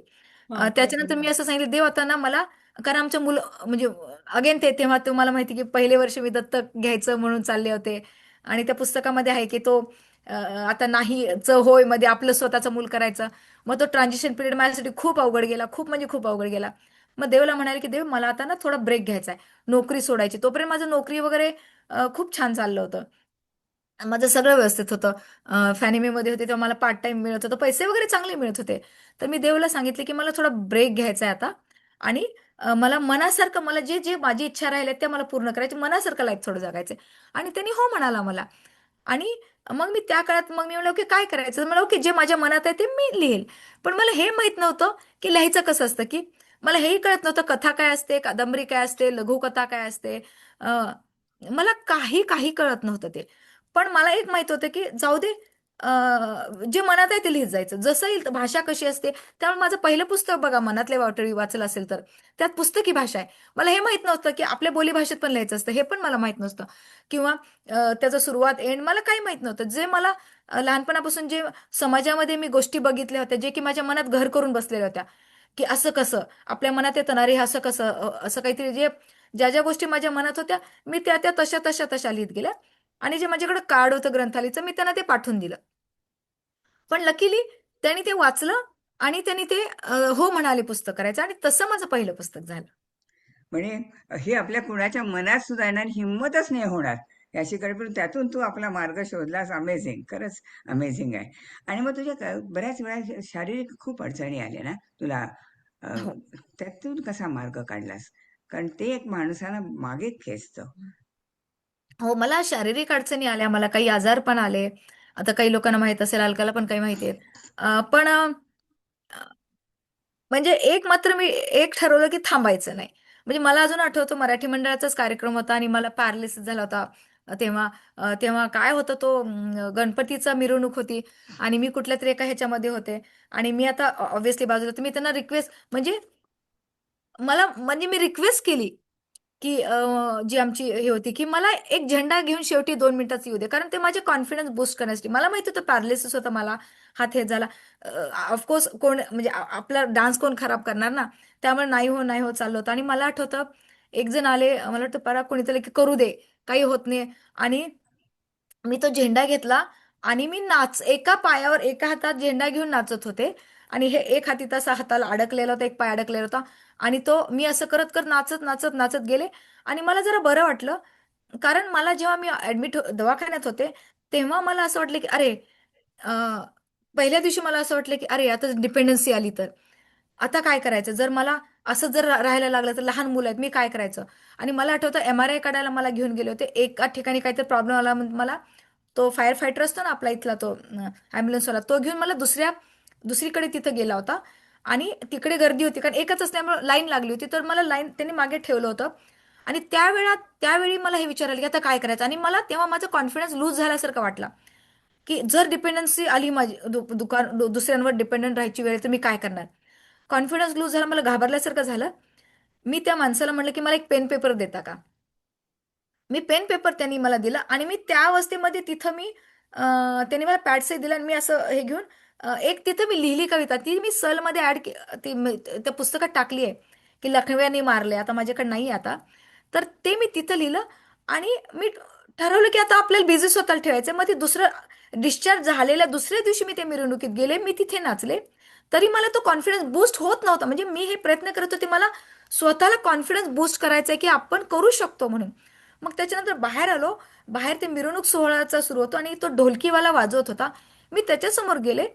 हां, त्याच्यानंतर मी असं सांगितलं देव आता ना मला, कारण आमच्या मुलं म्हणजे अगेन ते तेव्हा तुम्हाला माहिती की पहिले वर्ष मी दत्तक घ्यायचं म्हणून चालले होते. आणि त्या पुस्तकामध्ये आहे की तो आता नाही च होय मध्ये आपलं स्वतःचं मूल करायचं. मग तो ट्रान्झिशन पिरियड माझ्यासाठी खूप अवघड गेला, खूप म्हणजे खूप अवघड गेला. मग देवला म्हणाले की देव मला आता ना थोडा ब्रेक घ्यायचा आहे, नोकरी सोडायची. तोपर्यंत माझं नोकरी वगैरे खूप छान चाललं होतं. माझं सगळं व्यवस्थित होतं. फॅनिमीमध्ये होते तेव्हा मला पार्ट टाइम मिळत होतं, पैसे वगैरे चांगले मिळत होते. तर मी देवला सांगितले की मला थोडा ब्रेक घ्यायचा आहे आता. आणि मला मनासारखं, मला जे जे माझी इच्छा राहिल्या त्या मला पूर्ण करायची, मनासारखं लाईफ थोडं जगायचं. आणि त्यांनी हो म्हणाला मला. आणि मग मी त्या काळात मग मी म्हणलं ओके काय करायचं, मला ओके जे माझ्या मनात आहे ते मी लिहेल. पण मला हे माहित नव्हतं की लिहायचं कसं असतं. की मला हेही कळत नव्हतं कथा काय असते, कादंबरी काय असते, लघुकथा काय असते. मला काही काही कळत नव्हतं ते. पण मला एक माहित होतं की जाऊ दे, जे मनात आहे ते लिहित जायचं, जसं येईल. भाषा कशी असते, त्यामुळे माझं पहिलं पुस्तक बघा, मनातले वाटोळी वाचलं असेल तर, त्यात पुस्तकी भाषा आहे. मला हे माहित नव्हतं की आपल्या बोलीभाषेत पण लिहायचं असतं, हे पण मला माहित नसतं. किंवा त्याचं सुरुवात एंड मला काही माहित नव्हतं. जे मला लहानपणापासून जे समाजामध्ये मी गोष्टी बघितल्या होत्या, जे की माझ्या मनात घर करून बसलेल्या होत्या, की असं कसं आपल्या मनात येतं ना रे, असं कसं, असं काहीतरी, जे ज्या ज्या गोष्टी माझ्या मनात होत्या, मी त्या त्या तशा तशा तशा लिहित गेल्या. आणि जे माझ्याकडे कार्ड होतं ग्रंथालयाचं, मी त्यांना ते पाठवून दिलं. पण लकीली त्यांनी ते वाचलं. आणि त्यांनी ते हो म्हणाले पुस्तक करायचं. आणि तसं माझं पहिलं पुस्तक झालं. म्हणजे हे आपल्या कुणाच्या मनात सुद्धा येणार, हिंमतच नाही होणार याची कल्पना. त्यातून तू आपला मार्ग शोधलास. अमेझिंग, खरंच अमेझिंग आहे. आणि मग तुझ्या बऱ्याच वेळा शारीरिक खूप अडचणी आल्या ना तुला, अ, हो. त्यातून कसा मार्ग काढलास? कारण ते एक माणसाला मागे खेचतं. हो, मला शारीरिक अडचणी आल्या, मला काही आजार पण आले. आता काही लोकांना माहित असेल, अलकाला पण काही माहिती आहेत. पण म्हणजे एक मात्र मी एक ठरवलं की थांबायचं नाही. म्हणजे मला अजून आठवतं मराठी मंडळाचाच कार्यक्रम होता आणि मला पॅरालिसिस झाला होता. तेव्हा तेव्हा काय होतं तो गणपतीचा मिरवणूक होती. आणि मी कुठल्या तरी एका ह्याच्यामध्ये होते. आणि मी आता ऑब्व्हियसली बाजूला, तर मी त्यांना रिक्वेस्ट, म्हणजे मला, म्हणजे मी रिक्वेस्ट केली की जी आमची हे होती की मला एक झेंडा घेऊन शेवटी 2 मिनिटात येऊ दे, कारण ते माझे कॉन्फिडन्स बूस्ट करण्यासाठी. मला माहिती होतं पॅरालिसिस होतं मला, हात हे झाला. ऑफकोर्स कोण म्हणजे आपला डान्स कोण खराब करणार ना. त्यामुळे नाही हो नाही हो चाललं होतं. आणि मला आठवतं एक जण आले, मला वाटतं परा कोणीतरी, की करू दे, काही होत नाही. आणि मी तो झेंडा घेतला. आणि मी एका पायावर एका हातात झेंडा घेऊन नाचत होते. आणि हे एक हाती तसा हाताला अडकलेला होता, एक पाय अडकलेला होता. आणि तो मी असं करत करत नाचत नाचत नाचत गेले. आणि मला जरा बरं वाटलं. कारण मला जेव्हा मी ऍडमिट दवाखान्यात होते, तेव्हा मला असं वाटलं की अरे, अ, पहिल्या दिवशी मला असं वाटलं की अरे आता डिपेंडन्सी आली तर आता काय करायचं, जर मला असं जर राहायला लागलं तर लहान मुलं आहेत, मी काय करायचं. आणि मला आठवतं MRI काढायला मला घेऊन गेले होते. एका ठिकाणी काहीतरी प्रॉब्लेम आला म्हणून मला, तो फायर फायटर असतो ना आपला इथला, तो ॲम्ब्युलन्सवाला, तो घेऊन मला दुसरीकडे तिथं गेला होता. आणि तिकडे गर्दी होती, कारण एकच असल्यामुळे लाईन लागली होती, तर मला लाईन त्यांनी मागे ठेवलं होतं. आणि त्यावेळी मला हे विचारायला की आता काय करायचं. आणि मला तेव्हा माझा कॉन्फिडन्स लूज झाल्यासारखं वाटला की जर डिपेंडन्सी आली माझी दुसऱ्यांवर डिपेंडंट राहायची वेळ तर मी काय करणार. कॉन्फिडन्स लूज झाला, मला घाबरल्यासारखं झालं. मी त्या माणसाला म्हणलं की मला एक पेन पेपर देता का. मी पेन पेपर त्यांनी मला दिला आणि मी त्या अवस्थेमध्ये तिथं मी त्यांनी मला पॅड्सही दिला आणि मी असं हे घेऊन एक तिथं मी लिहिली कविता, ती मी सलमध्ये ती त्या पुस्तकात टाकली आहे की लखव्याने मारले, आता माझ्याकडे नाही आता. तर ते मी तिथं लिहिलं आणि मी ठरवलं की आता आपल्याला बिझी स्वतःला ठेवायचं. मग ते दुसरं डिस्चार्ज झालेल्या दुसऱ्या दिवशी मी ते मिरवणुकीत गेले, मी तिथे नाचले. तरी मला तो कॉन्फिडन्स बूस्ट होत नव्हता. म्हणजे मी हे प्रयत्न करत होते, मला स्वतःला कॉन्फिडन्स बूस्ट करायचा आहे की आपण करू शकतो म्हणून. मग त्याच्यानंतर बाहेर आलो. बाहेर ते मिरवणूक सोहळ्याचा सुरू होतो आणि तो ढोलकीवाला वाजवत होता. मी त्याच्यासमोर गेले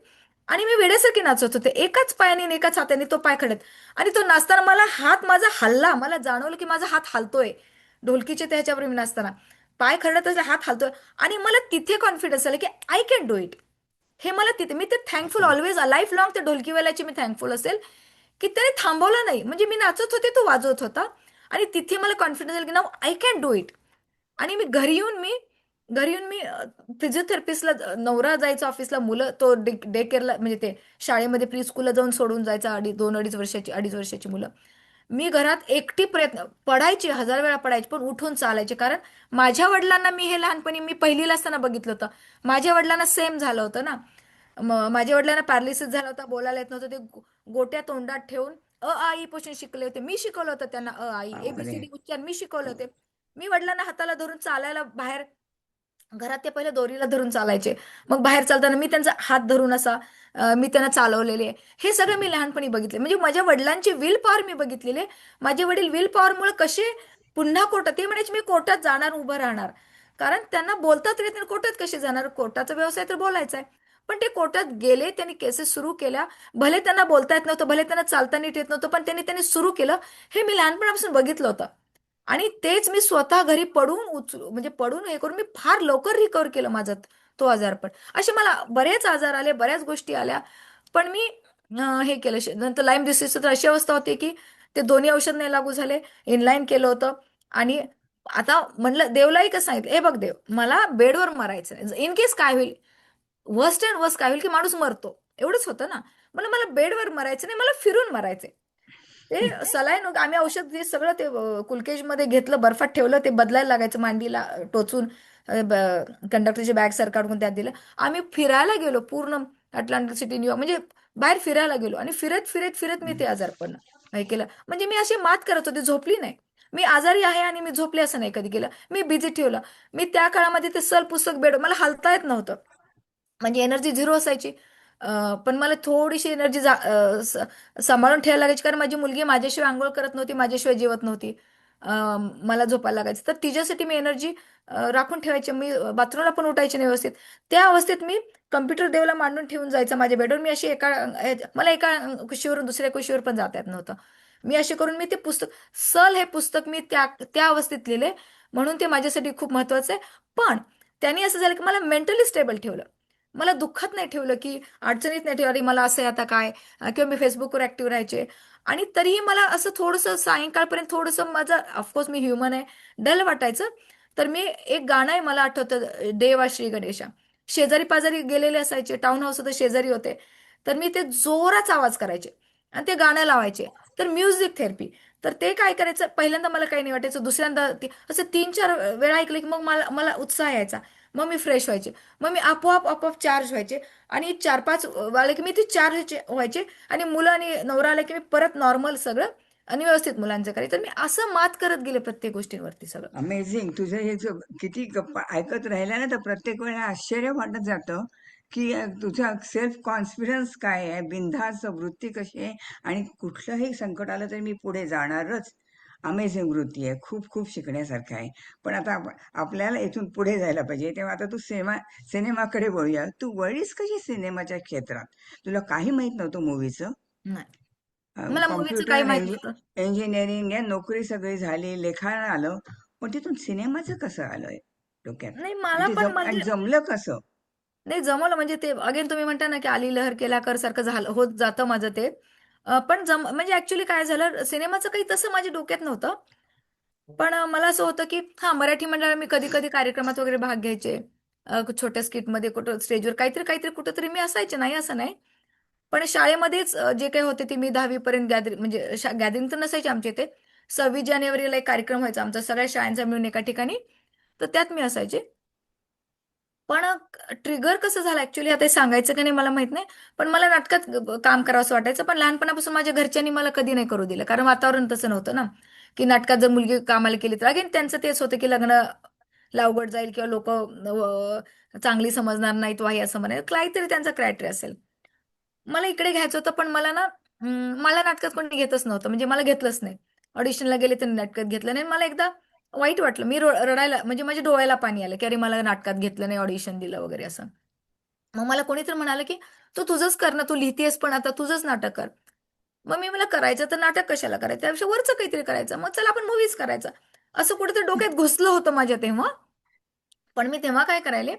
आणि मी वेड्यासारखी नाचत होते, एकाच पायाने आणि एकाच हाताने तो पाय खडत. आणि तो नाचताना मला हात माझा हल्ला, मला जाणवलं की माझा हात हलतोय. ढोलकीच्या त्याच्यावर मी नाचताना पाय खरडत असले, हात हलतोय. आणि मला तिथे कॉन्फिडन्स आला की आय कॅन डू इट. हे मला तिथे, मी ते थँकफुल ऑलवेज, लाईफ लॉंग त्या ढोलकीवाल्याची मी थँकफुल असेल की त्याने थांबवलं नाही. म्हणजे मी नाचत होते, तो वाजवत होता आणि तिथे मला कॉन्फिडन्स आला की नाव आय कॅन डू इट. आणि मी घरी येऊन मी फिजिओथेरपिस्टला, नवरा जायचा ऑफिसला, मुलं तो डे केअरला म्हणजे ते शाळेमध्ये प्री स्कूलला जाऊन सोडून जायचा, 2-2.5 वर्षाची मुलं. मी घरात एकटी प्रयत्न पडायची, 1000 वेळा पडायची, पण उठून चालायचे. कारण माझ्या वडिलांना मी हे लहानपणी मी पहिलीला असताना बघितलं होतं. माझ्या वडिलांना सेम झालं होतं ना. माझ्या वडिलांना पॅरालिसिस झाला होता, बोलायला येत नव्हतं. ते गोट्या तोंडात ठेवून आ ई पासून शिकले होते. मी शिकवलं होतं त्यांना आई बापरे. एबीसीडी उच्चार मी शिकवले होते. मी वडिलांना हाताला धरून चालायला बाहेर, घरात ते पहिले दोरीला धरून चालायचे, मग बाहेर चालताना मी त्यांचा हात धरून असा मी त्यांना चालवलेले. हे सगळं मी लहानपणी बघितले. म्हणजे माझ्या वडिलांची विल पॉवर मी बघितलेले. माझे वडील विल पॉवरमुळे कसे पुन्हा कोर्टात, ते म्हणायचे मी कोर्टात जाणार, उभं राहणार. कारण त्यांना बोलतात येत नाही, कोर्टात कसे जाणार, कोर्टाचा व्यवसाय तर बोलायचा आहे. पण ते कोर्टात गेले, त्यांनी केसेस सुरू केल्या. भले त्यांना बोलता येत नव्हतं, भले त्यांना चालता नीट येत नव्हतं, पण त्यांनी सुरू केलं. हे मी लहानपणापासून बघितलं होतं. आणि तेच मी स्वतः घरी पडून म्हणजे पडून हे करून मी फार लवकर रिकवर केलं माझं तो आजारपण. असे मला बरेच आजार आले, बऱ्याच गोष्टी आल्या. पण मी हे केलं. नंतर लाईम डिसीजचं तर अशी अवस्था होती की ते दोन्ही औषध नाही लागू झाले, इनलाईन केलं होतं. आणि आता म्हणलं देवलाही कसं सांगितलं, हे बघ देव, मला बेडवर मरायचं नाही, इन केस काय होईल, वर्स्ट अँड वर्स्ट काय होईल की माणूस मरतो, एवढंच होतं ना. मला मला बेडवर मरायचं नाही, मला फिरून मरायचे. ते सलाईन आम्ही औषध जे सगळं ते कुलकेजमध्ये घेतलं, बर्फात ठेवलं, ते बदलायला लागायचं मांडीला टोचून, कंडक्टरची बॅग सरकारकडून त्यात दिलं. आम्ही फिरायला गेलो पूर्ण अटलांटिक सिटी, न्यूयॉर्क, म्हणजे बाहेर फिरायला गेलो आणि फिरत फिरत फिरत मी ते आजारपण हे केलं. म्हणजे मी अशी मात करत होते, झोपली नाही. मी आजारी आहे आणि मी झोपले असं नाही कधी केलं. मी बिझी ठेवलं. मी त्या काळामध्ये ते सल पुस्तक बेड, मला हालता येत नव्हतं. म्हणजे एनर्जी झिरो असायची. पण मला थोडीशी एनर्जी सांभाळून ठेवायला लागायची, कारण माझी मुलगी माझ्याशिवाय आंघोळ करत नव्हती, माझ्याशिवाय जेवत नव्हती. मला झोपायला लागायचं, तर तिच्यासाठी मी एनर्जी राखून ठेवायची. मी बाथरूमला पण उठायचे नाही व्यवस्थित. त्या अवस्थेत मी कम्प्युटर देवला मांडून ठेवून जायचं माझ्या बेडवर. मी अशी मला एका कुशीवरून दुसऱ्या कुशीवर पण जाता येत नव्हतं. मी अशी करून मी ते पुस्तक, सल हे पुस्तक मी त्या त्या अवस्थेत लिहिले. म्हणून ते माझ्यासाठी खूप महत्वाचं आहे. पण त्यांनी असं झालं की मला मेंटली स्टेबल ठेवलं. मला दुःखात नाही ठेवलं की अडचणीत नाही ठेवलं, अरे मला असं आहे आता काय. किंवा मी फेसबुकवर ऍक्टिव्ह राहायचे. आणि तरीही मला असं थोडंसं सायंकाळपर्यंत थोडंसं माझं, ऑफकोर्स मी ह्युमन आहे, डल वाटायचं. तर मी एक गाणं आहे मला आठवतं, देवा श्री गणेशा. शेजारी पाजारी गेलेले असायचे, टाउन हाऊस होतं, शेजारी होते. तर मी ते जोराचा आवाज करायचे आणि ते गाणं लावायचे. तर म्युझिक थेरपी. तर ते काय करायचं, पहिल्यांदा मला काही नाही वाटायचं, दुसऱ्यांदा असं 3-4 वेळा ऐकलं की मग मला मला उत्साह यायचा. मग मी फ्रेश व्हायचे. मग मी आपोआप आपोआप चार्ज व्हायचे. आणि 4-5 वाले की मी ते चार्ज व्हायचे. आणि मुलं आणि नवरा आले की मी परत नॉर्मल सगळं आणि व्यवस्थित मुलांचं करायचं. तर मी असं मात करत गेले प्रत्येक गोष्टींवरती सगळं. अमेझिंग. तुझं हे किती गप्पा ऐकत राहिल्या ना, तर प्रत्येक वेळेला आश्चर्य वाटत जातं की तुझा सेल्फ कॉन्फिडन्स काय आहे, बिनधास्त वृत्ती कशी आहे, आणि कुठलंही संकट आलं तरी मी पुढे जाणारच. अमेझिंग वृत्ती आहे, खूप खूप शिकण्यासारखं आहे. पण आता आपल्याला इथून पुढे जायला पाहिजे. तेव्हा आता तू सिनेमाकडे वळूया. तू वळलीस कशी सिनेमाच्या क्षेत्रात? तुला काही माहित नव्हतं मूवीचं? नाही, मला मूवीचं काही कॉम्प्युटर माहित नव्हतं. इंजिनिअरिंग आहे, नोकरी सगळी झाली, लेखाण आलं, पण तिथून सिनेमाचं कसं आलंय डोक्यात? नाही आणि मला ते पण म्हणजे, जमलं कसं? नाही जमवलं म्हणजे ते अगेन तुम्ही म्हणता ना की आली लहर केला कर सारखं झालं होत जातं माझं ते. पण म्हणजे ऍक्च्युली काय झालं, सिनेमाचं काही तसं माझ्या डोक्यात नव्हतं. पण मला असं होतं की हा, मराठी मंडळात मी कधी कधी कार्यक्रमात वगैरे भाग घ्यायचे. छोट्या स्किटमध्ये कुठं स्टेजवर काहीतरी काहीतरी कुठंतरी मी असायचे, नाही असं नाही. पण शाळेमध्येच जे काही होते ते मी 10वी पर्यंत गॅदरिंग, म्हणजे गॅदरिंग तर नसायची आमच्या इथे. 26 जानेवारीला एक कार्यक्रम व्हायचा आमचा सगळ्या शाळांचा मिळून एका ठिकाणी, तर त्यात मी असायचे. पण ट्रिगर कसं झालं ऍक्च्युली आता हे सांगायचं की नाही मला माहित नाही. पण मला नाटकात काम करावं असं वाटायचं, पण लहानपणापासून माझ्या घरच्यांनी मला कधी नाही करू दिलं, कारण वातावरण तसं नव्हतं ना, की नाटकात जर मुलगी कामाला केली तर अगेन त्यांचं तेच होतं की लग्न अवघड जाईल किंवा लोक चांगली समजणार नाहीत वाही असं म्हणाल, काहीतरी त्यांचा क्रायटेरिया असेल. मला इकडे घ्यायचं होतं, पण मला ना मला नाटकात कोणी घेतच नव्हतं, म्हणजे मला घेतलंच नाही. ऑडिशनला गेले तर नाटकात घेतलं नाही. मला एकदा वाईट वाटलं, मी रडायला, म्हणजे माझ्या डोळ्याला पाणी आलं की अरे मला नाटकात घेतलं नाही, ऑडिशन दिलं वगैरे असं. मग मला कोणीतरी म्हणालं की तू तुझंच कर ना, तू लिहितेस पण आता तुझंच नाटक कर. मग मी मला करायचं तर नाटक कशाला करायचं, त्यापेक्षा वरचं काहीतरी करायचं, मग चला आपण मूवीज करायचा. असं कुठेतरी डोक्यात घुसलं होतं माझ्या तेव्हा. पण मी तेव्हा काय करायले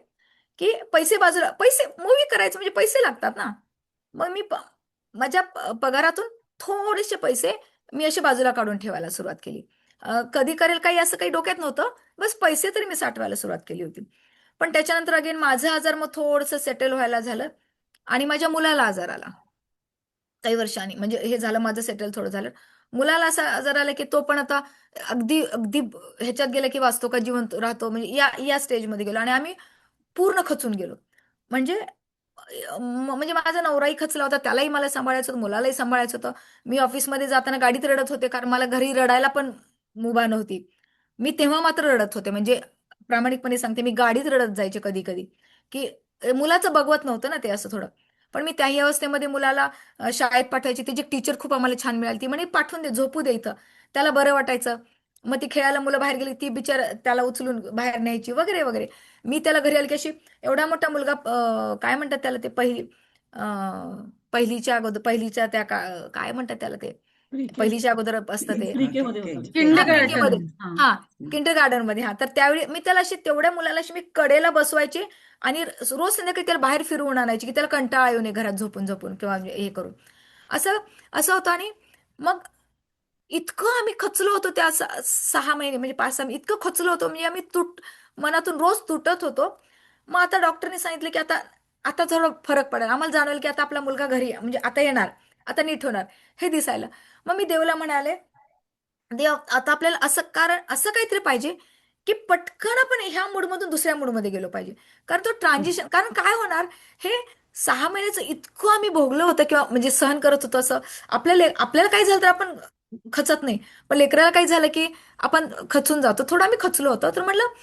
की पैसे बाजूला, पैसे मूवी करायचं म्हणजे पैसे लागतात ना. मग मी माझ्या पगारातून थोडेसे पैसे मी असे बाजूला काढून ठेवायला सुरुवात केली. कधी करेल काही असं काही डोक्यात नव्हतं, बस पैसे तरी मी साठवायला सुरुवात केली होती. पण त्याच्यानंतर अगेन माझं आजार मग थोडंसं सेटल व्हायला झालं, आणि माझ्या मुलाला आजार आला काही वर्षांनी, म्हणजे हे झालं माझं सेटल थोडं झालं. मुलाला असा आजार आला की तो पण आता अगदी अगदी ह्याच्यात गेला की वाचतो का जिवंत राहतो, म्हणजे या या स्टेजमध्ये गेलो आणि आम्ही पूर्ण खचून गेलो. म्हणजे म्हणजे माझा नवराही खचला होता, त्यालाही मला सांभाळायचं होतं, मुलालाही सांभाळायचं होतं. मी ऑफिसमध्ये जाताना गाडीत रडत होते, कारण मला घरी रडायला पण मुभा नव्हती. मी तेव्हा मात्र रडत होते, म्हणजे प्रामाणिकपणे सांगते, मी गाडीत रडत जायचे कधी कधी, की मुलाचं बघवत नव्हतं ना ते असं थोडं. पण मी त्याही अवस्थेमध्ये मुलाला शाळेत पाठवायची. त्याची टीचर खूप आम्हाला छान मिळाली, ती म्हणे पाठवून दे, झोपू दे इथं, त्याला बरं वाटायचं. मग ती खेळायला मुलं बाहेर गेली, ती बिचार त्याला उचलून बाहेर न्यायची वगैरे वगैरे. मी त्याला घरी आली की अशी, एवढा मोठा मुलगा, काय म्हणतात त्याला ते पहिलीच्या अगोदर, पहिलीच्या त्या काय म्हणतात त्याला ते, प्रिके पहिलीच्या अगोदर असतं ते, हा, प्रिके मध्ये केजी होता. हा केजी प्रीके मध्ये. मध्ये, गार्डन हा. हा किंडर गार्डन मध्ये. हा, तर त्यावेळी मी त्याला अशी, तेवढ्या मुलाला अशी मी कडेला बसवायचे आणि रोज संध्याकाळी त्याला बाहेर फिरवून आणायची, की त्याला कंटाळा येऊ नये घरात झोपून झोपून किंवा हे करून. असं असं होतं. आणि मग इतकं आम्ही खचलो होतो त्या 6 महिने, म्हणजे 5-6 इतकं खचलो होतो, म्हणजे आम्ही मनातून रोज तुटत होतो. मग आता डॉक्टरने सांगितलं की आता आता थोडं फरक पडेल, आम्हाला जाणवेल की आता आपला मुलगा घरी म्हणजे आता येणार, आता नीट होणार, हे दिसायला. मग मी देवला म्हणाले, देव आता आपल्याला असं, कारण असं काहीतरी पाहिजे की पटकन आपण ह्या मूडमधून दुसऱ्या मूडमध्ये गेलो पाहिजे. कारण तो ट्रान्झिशन, कारण काय होणार, हे 6 महिन्याचं इतकं आम्ही भोगलं होतं किंवा म्हणजे सहन करत होतो. असं आपल्याला आपल्याला काही झालं तर आपण खचत नाही, पण लेकराला काही झालं की आपण खचून जातो. थोडं आम्ही खचलो होतो, तर म्हटलं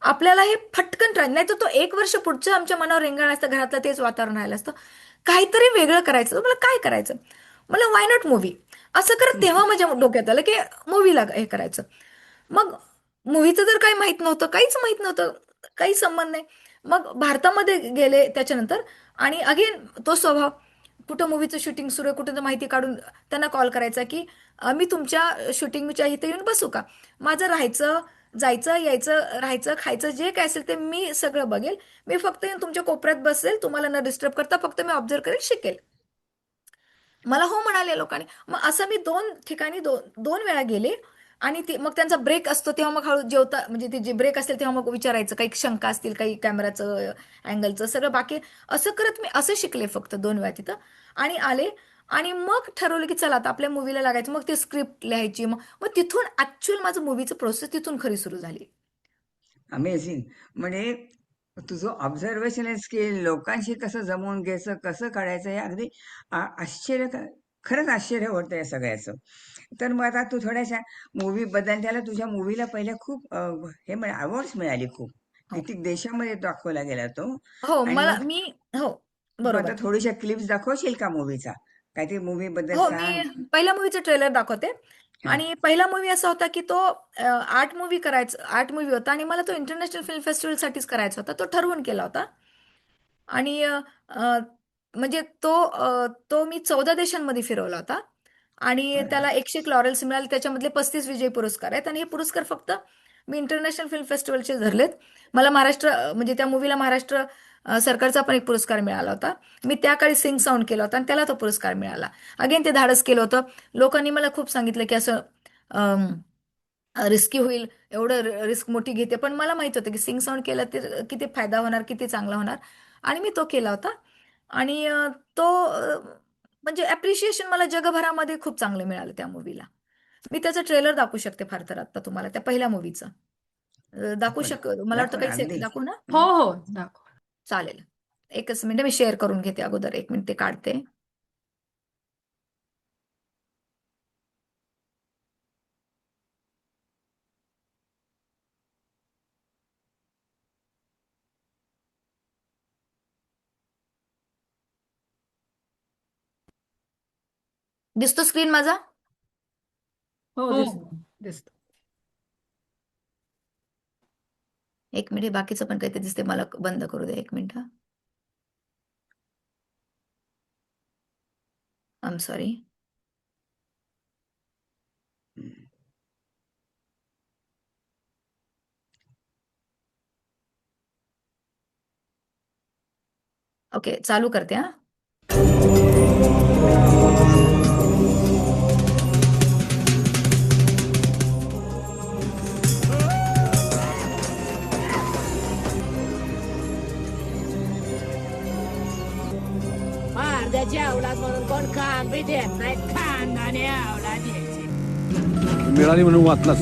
आपल्याला हे फटकन नाही तर तो 1 वर्ष पुढचं आमच्या मनावर रेंगाळ असतं, घरातलं तेच वातावरण राहिलं असतं. काहीतरी वेगळं करायचं, तर मला काय करायचं, मला वाय नॉट मूवी, असं करत तेव्हा माझ्या डोक्यात आलं की मूवीला हे करायचं. मग मूवीचं तर काही माहित नव्हतं, काहीच माहित नव्हतं, काही संबंध नाही. मग भारतामध्ये गेले त्याच्यानंतर, आणि अगेन तो स्वभाव, कुठं मूवीचं शूटिंग सुरू आहे कुठं तर माहिती काढून त्यांना कॉल करायचा की मी तुमच्या शूटिंगच्या इथे येऊन बसू का, माझं राहायचं, जायचं, यायचं, राहायचं, खायचं, जे काय असेल ते मी सगळं बघेल, मी फक्त येऊन तुमच्या कोपऱ्यात बसेल, तुम्हाला न डिस्टर्ब करता, फक्त मी ऑब्झर्व करेल, शिकेल. मला हो म्हणाले लोकांनी. मग असं मी 2 ठिकाणी 2 वेळा गेले. आणि ते मग त्यांचा ब्रेक असतो तेव्हा मग हळू जेवता, म्हणजे ते जे ब्रेक असेल तेव्हा मग विचारायचं, काही शंका असतील, काही कॅमेराचं अँगलचं सगळं बाकी. असं करत मी असं शिकले फक्त 2 वेळा तिथं, आणि आले. आणि मग ठरवलं की चला आता आपल्या मूवीला लागायचं, मग ती स्क्रिप्ट लिहायची. मग मग तिथून ऍक्च्युअल माझं मूवीचं प्रोसेस तिथून खरी सुरू झाली. अमेझिंग. म्हणजे तुझं ऑब्झर्वेशन स्किल, लोकांशी कसं जमवून घ्यायचं, कसं काढायचं, हे अगदी आश्चर्य, खरंच आश्चर्य होतं या सगळ्याचं. तर मग आता तू थोड्याशा मूवी बद्दल, त्याला तुझ्या मूवीला पहिले खूप हे अवॉर्ड्स मिळाली खूप, हो, किती देशामध्ये दाखवला गेला तो. हो, आणि मला मग मी, हो, मग आता बरोबर. थोडीशा क्लिप्स दाखवशील का मूवीचा, काहीतरी मूवी बद्दल हो, सांग. मी पहिल्या मूवीचं ट्रेलर दाखवते. हा. आणि पहिला मूवी असा होता की तो आर्ट मूवी होता, आणि मला तो इंटरनॅशनल फिल्म फेस्टिवलसाठीच करायचा होता, तो ठरवून केला होता. आणि अ, म्हणजे तो मी 14 देशांमध्ये फिरवला होता. आणि बरं. त्याला 101 लॉरेल्स मिळाले, त्याच्यामधले 35 विजयी पुरस्कार आहेत, आणि हे पुरस्कार फक्त मी इंटरनॅशनल फिल्म फेस्टिवलचे धरलेत. मला महाराष्ट्र, म्हणजे त्या मूवीला महाराष्ट्र सरकारचा पण एक पुरस्कार मिळाला होता. मी त्या काळी सिंग साऊंड केला होता आणि त्याला तो पुरस्कार मिळाला. अगेन ते धाडस केलं होतं. लोकांनी मला खूप सांगितलं की असं रिस्की होईल, एवढं रिस्क मोठी घेते, पण मला माहित होतं की सिंग साऊंड केलं तर किती फायदा होणार, किती चांगला होणार. आणि मी तो केला होता. आणि तो म्हणजे ॲप्रिशिएशन मला जगभरामध्ये खूप चांगलं मिळालं त्या मूवीला. मी त्याचं ट्रेलर दाखवू शकते फार तर आता तुम्हाला त्या पहिल्या मूवीचं. दाखवू दाखव ना, मला वाटतं दाखव ना, काही अगदी. दाखवू ना? हो हं. हो दाखव. चालेल. एकच मिनिट मी शेअर करून घेते अगोदर, एक मिनिट ते काढते. दिसतो स्क्रीन माझा? हो हो. दिसतो दिसतो. एक मिनिट, बाकीचं पण काहीतरी दिसते, मला बंद करू दे एक मिनिट. I am sorry. हं. ओके, चालू करते हा. महाराजाची अवलाद म्हणून कोण काम बी देत नाही, खानदानी अवलाद द्यायची. मिळाली म्हणून वाचलास.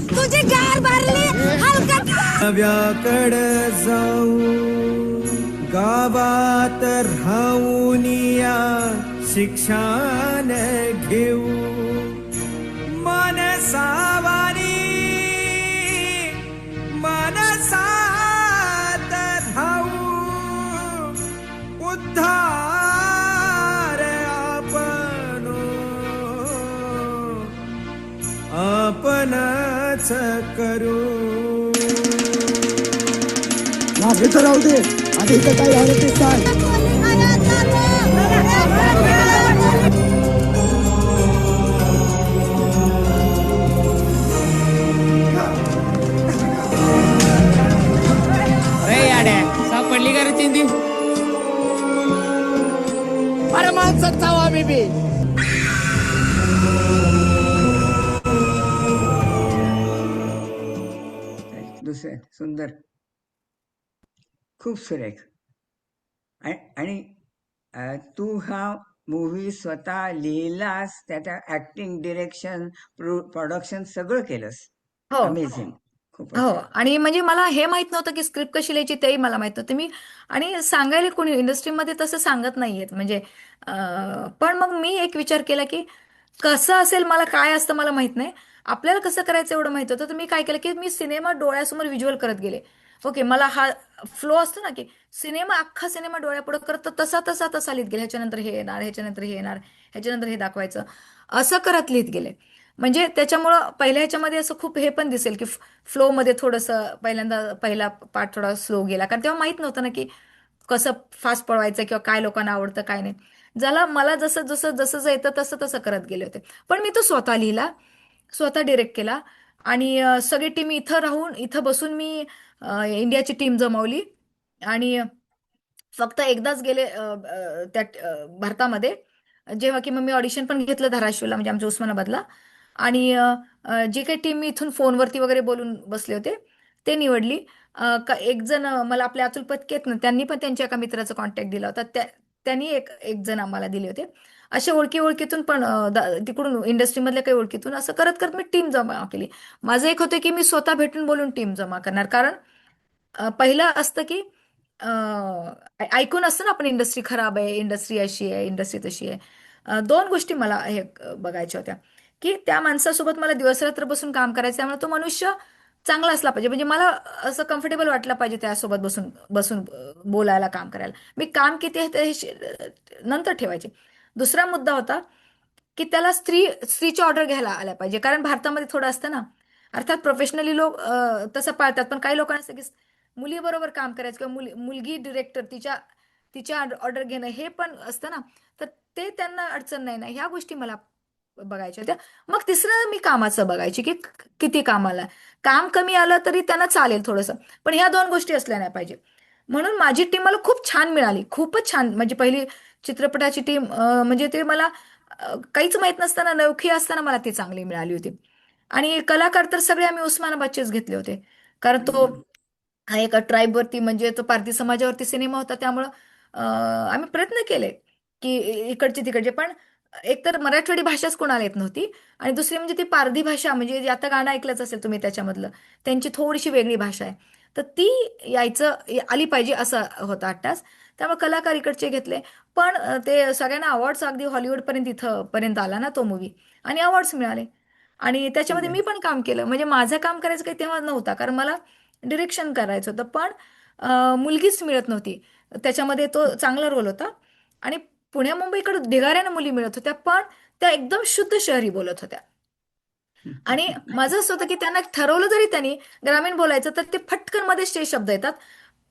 तुझी गार भरली हलकट. नव्याकड जाऊ गावात राहून या शिक्षण घेऊ मनसावानी मनसात राहू उद्धार आपणच करू. मागे तर राहू दे, आणि इथं काय झालं ते सांग. अरे याड्या सापडली का रे चिंदी? अरे माणसात जाऊ आम्ही बी. दुसरं सुंदर, खूप सुरेख. आणि तू हा मूवी स्वतः लिहिलास, त्याच्या ऍक्टिंग, डिरेक्शन, प्रोडक्शन सगळं केलंस. हो. अमेझिंग, खूपच. हो, आणि म्हणजे मला हे माहित नव्हतं की स्क्रिप्ट कशी लिहायची, तेही मला माहित नव्हतं. आणि सांगायला कोणी इंडस्ट्रीमध्ये तसं सांगत नाहीयेत म्हणजे. पण मग मी एक विचार केला की कसं असेल, मला काय असतं मला माहित नाही, आपल्याला कसं करायचं एवढं माहित होतं. तर मी काय केलं की मी सिनेमा डोळ्यासमोर व्हिज्युअल करत गेले. ओके, मला हा फ्लो असतो ना की अख्खा सिनेमा डोळ्यापुढे करत तसा तसा तसा लिहित गेले. ह्याच्यानंतर हे येणार, ह्याच्यानंतर हे येणार, ह्याच्यानंतर हे दाखवायचं, असं करत लिहित गेले. म्हणजे त्याच्यामुळं पहिल्या ह्याच्यामध्ये असं खूप हे पण दिसेल की फ्लोमध्ये थोडंसं पहिल्यांदा पहिला पार्ट थोडा स्लो गेला, कारण तेव्हा माहित नव्हतं ना की कसं फास्ट पळवायचं किंवा काय लोकांना आवडतं काय नाही. ज्याला मला जसं जसं जसं येतं तसं तसं करत गेले होते. पण मी तो स्वतः लिहिला, स्वतः डिरेक्ट केला. आणि सगळी टीम इथं राहून इथं बसून मी इंडियाची टीम जमवली. आणि फक्त एकदाच गेले त्या भारतामध्ये, जेव्हा की मग मी ऑडिशन पण घेतलं धाराशिवला, म्हणजे आमच्या उस्मानाबादला. आणि जी काही टीम मी इथून फोनवरती वगैरे बोलून बसले होते ते निवडली. एक जण मला आपले अतुल पत्के आहेत ना, त्यांनी पण त्यांच्या एका मित्राचा कॉन्टॅक्ट दिला होता, त्यांनी एक जण आम्हाला दिले होते. असे ओळखी ओळखीतून पण तिकडून इंडस्ट्रीमधल्या काही ओळखीतून असं करत करत मी टीम जमा केली. माझं एक होतं की मी स्वतः भेटून बोलून टीम जमा करणार, कारण पहिलं असतं की ऐकून असतं ना आपण, इंडस्ट्री खराब आहे, इंडस्ट्री अशी आहे, इंडस्ट्री तशी आहे. दोन गोष्टी मला हे बघायच्या होत्या की त्या माणसासोबत मला दिवसरात्र बसून काम करायचं, त्यामुळे तो मनुष्य चांगला असला पाहिजे, म्हणजे मला असं कम्फर्टेबल वाटलं पाहिजे त्यासोबत बसून बसून बोलायला, काम करायला. मी काम किती आहे ते नंतर ठेवायचे. दुसरा मुद्दा होता की त्याला स्त्रीची ऑर्डर घ्यायला आल्या पाहिजे, कारण भारतामध्ये थोडं असतं ना, अर्थात प्रोफेशनली लोक तसं पाळतात, पण काही लोकांना असतं की मुलीबरोबर काम करायचं किंवा मुलगी डिरेक्टर, तिच्या ऑर्डर घेणं हे पण असतं ना. तर ते त्यांना अडचण नाही ना, ह्या गोष्टी मला बघायच्या होत्या. मग तिसरं मी कामाचं बघायची की किती कामाला, काम कमी आलं तरी त्यांना चालेल थोडंसं, पण ह्या दोन गोष्टी असल्या नाही पाहिजे. म्हणून माझी टीम मला खूप छान मिळाली, खूपच छान. म्हणजे पहिली चित्रपटाची टीम म्हणजे ते मला काहीच माहीत नसताना, नवखी असताना मला ती चांगली मिळाली होती. आणि कलाकार तर सगळे आम्ही उस्मानाबादचेच घेतले होते, कारण तो हा एका ट्राईबवरती म्हणजे तो पारधी समाजावरती सिनेमा होता. त्यामुळं आम्ही प्रयत्न केले की इकडचे तिकडचे, पण एकतर मराठवाडी भाषाच कोणाला येत नव्हती, आणि दुसरी म्हणजे ती पारधी भाषा, म्हणजे जे आता गाणं ऐकलंच असेल तुम्ही त्याच्यामधलं, त्यांची थोडीशी वेगळी भाषा आहे, तर ती आली पाहिजे असं होता अट्टास. त्यामुळे कलाकार इकडचे घेतले. पण ते सगळ्यांना अवॉर्ड्स, अगदी हॉलिवूडपर्यंत इथं पर्यंत आला ना तो मूवी, आणि अवॉर्ड्स मिळाले. आणि त्याच्यामध्ये मी पण काम केलं, म्हणजे माझं काम करायचं काही तेव्हा नव्हता, कारण मला डिरेक्शन करायचं होतं. पण मुलगीच मिळत नव्हती त्याच्यामध्ये. तो चांगला रोल होता, आणि पुण्या मुंबईकडे ढिगाऱ्यानं मुली मिळत होत्या, पण त्या एकदम शुद्ध शहरी बोलत होत्या. आणि माझं असं होतं की त्यांना ठरवलं जरी त्यांनी ग्रामीण बोलायचं, तर ते फटकन मध्ये ते शब्द येतात.